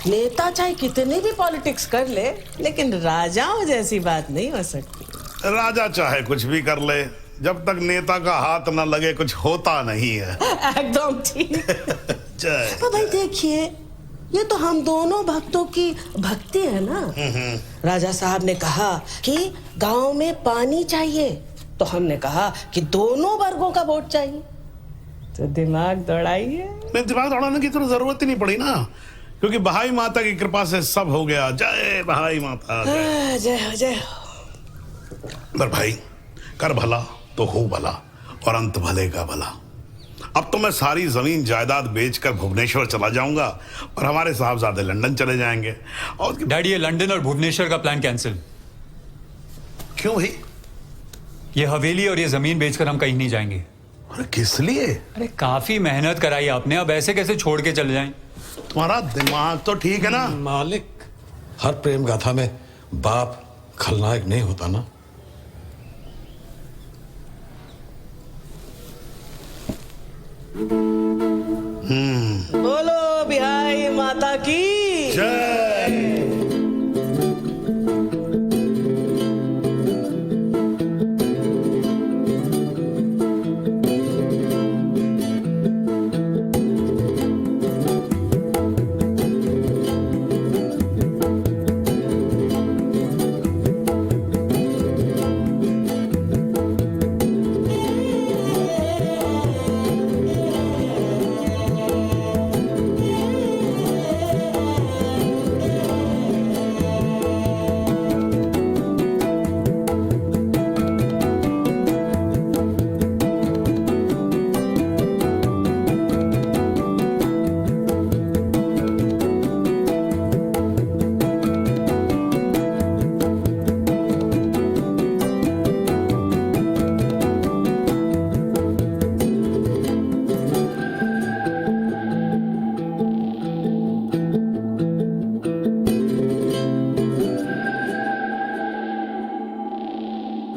नेता चाहे कितनी भी पॉलिटिक्स कर ले, लेकिन राजाओं जैसी बात नहीं हो सकती। राजा चाहे कुछ भी कर ले, जब तक नेता का हाथ न लगे कुछ होता नहीं है। एकदम ठीक। जय। पर भाई देखिए, ये तो हम दोनों भक्तों की भक्ति है ना। राजा साहब ने कहा कि गांव में पानी चाहिए, तो हमने कहा कि दोनों वर्गों का वोट चाहिए। तो दिमाग दौड़ाइए। नहीं, दिमाग दौड़ाने की तो जरूरत ही नहीं पड़ी ना, क्योंकि बहाई माता की कृपा से सब हो गया। जय बहाई माता। जय हो जय हो। पर भाई, कर भला तो हो भला, और अंत भले का भला। अब तो मैं सारी जमीन जायदाद बेचकर भुवनेश्वर चला जाऊंगा और हमारे साहबजादे लंदन चले जाएंगे। और डैडी, ये लंदन और भुवनेश्वर का प्लान कैंसिल। क्यों भाई? ये हवेली और ये जमीन बेचकर हम कहीं नहीं जाएंगे। अरे किस लिए? अरे काफी मेहनत कराई आपने, अब ऐसे कैसे छोड़ के चले जाएं? तुम्हारा दिमाग तो ठीक है ना? मालिक, हर प्रेम गाथा में बाप खलनायक नहीं होता ना। बोलो बिहाई माता की जय।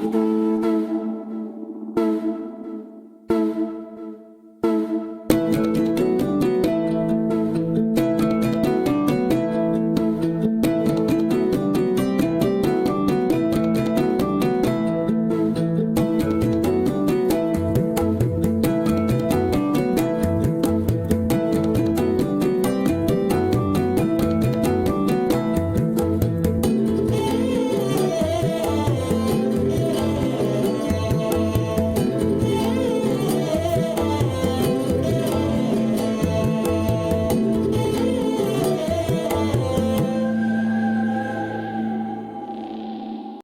Thank you.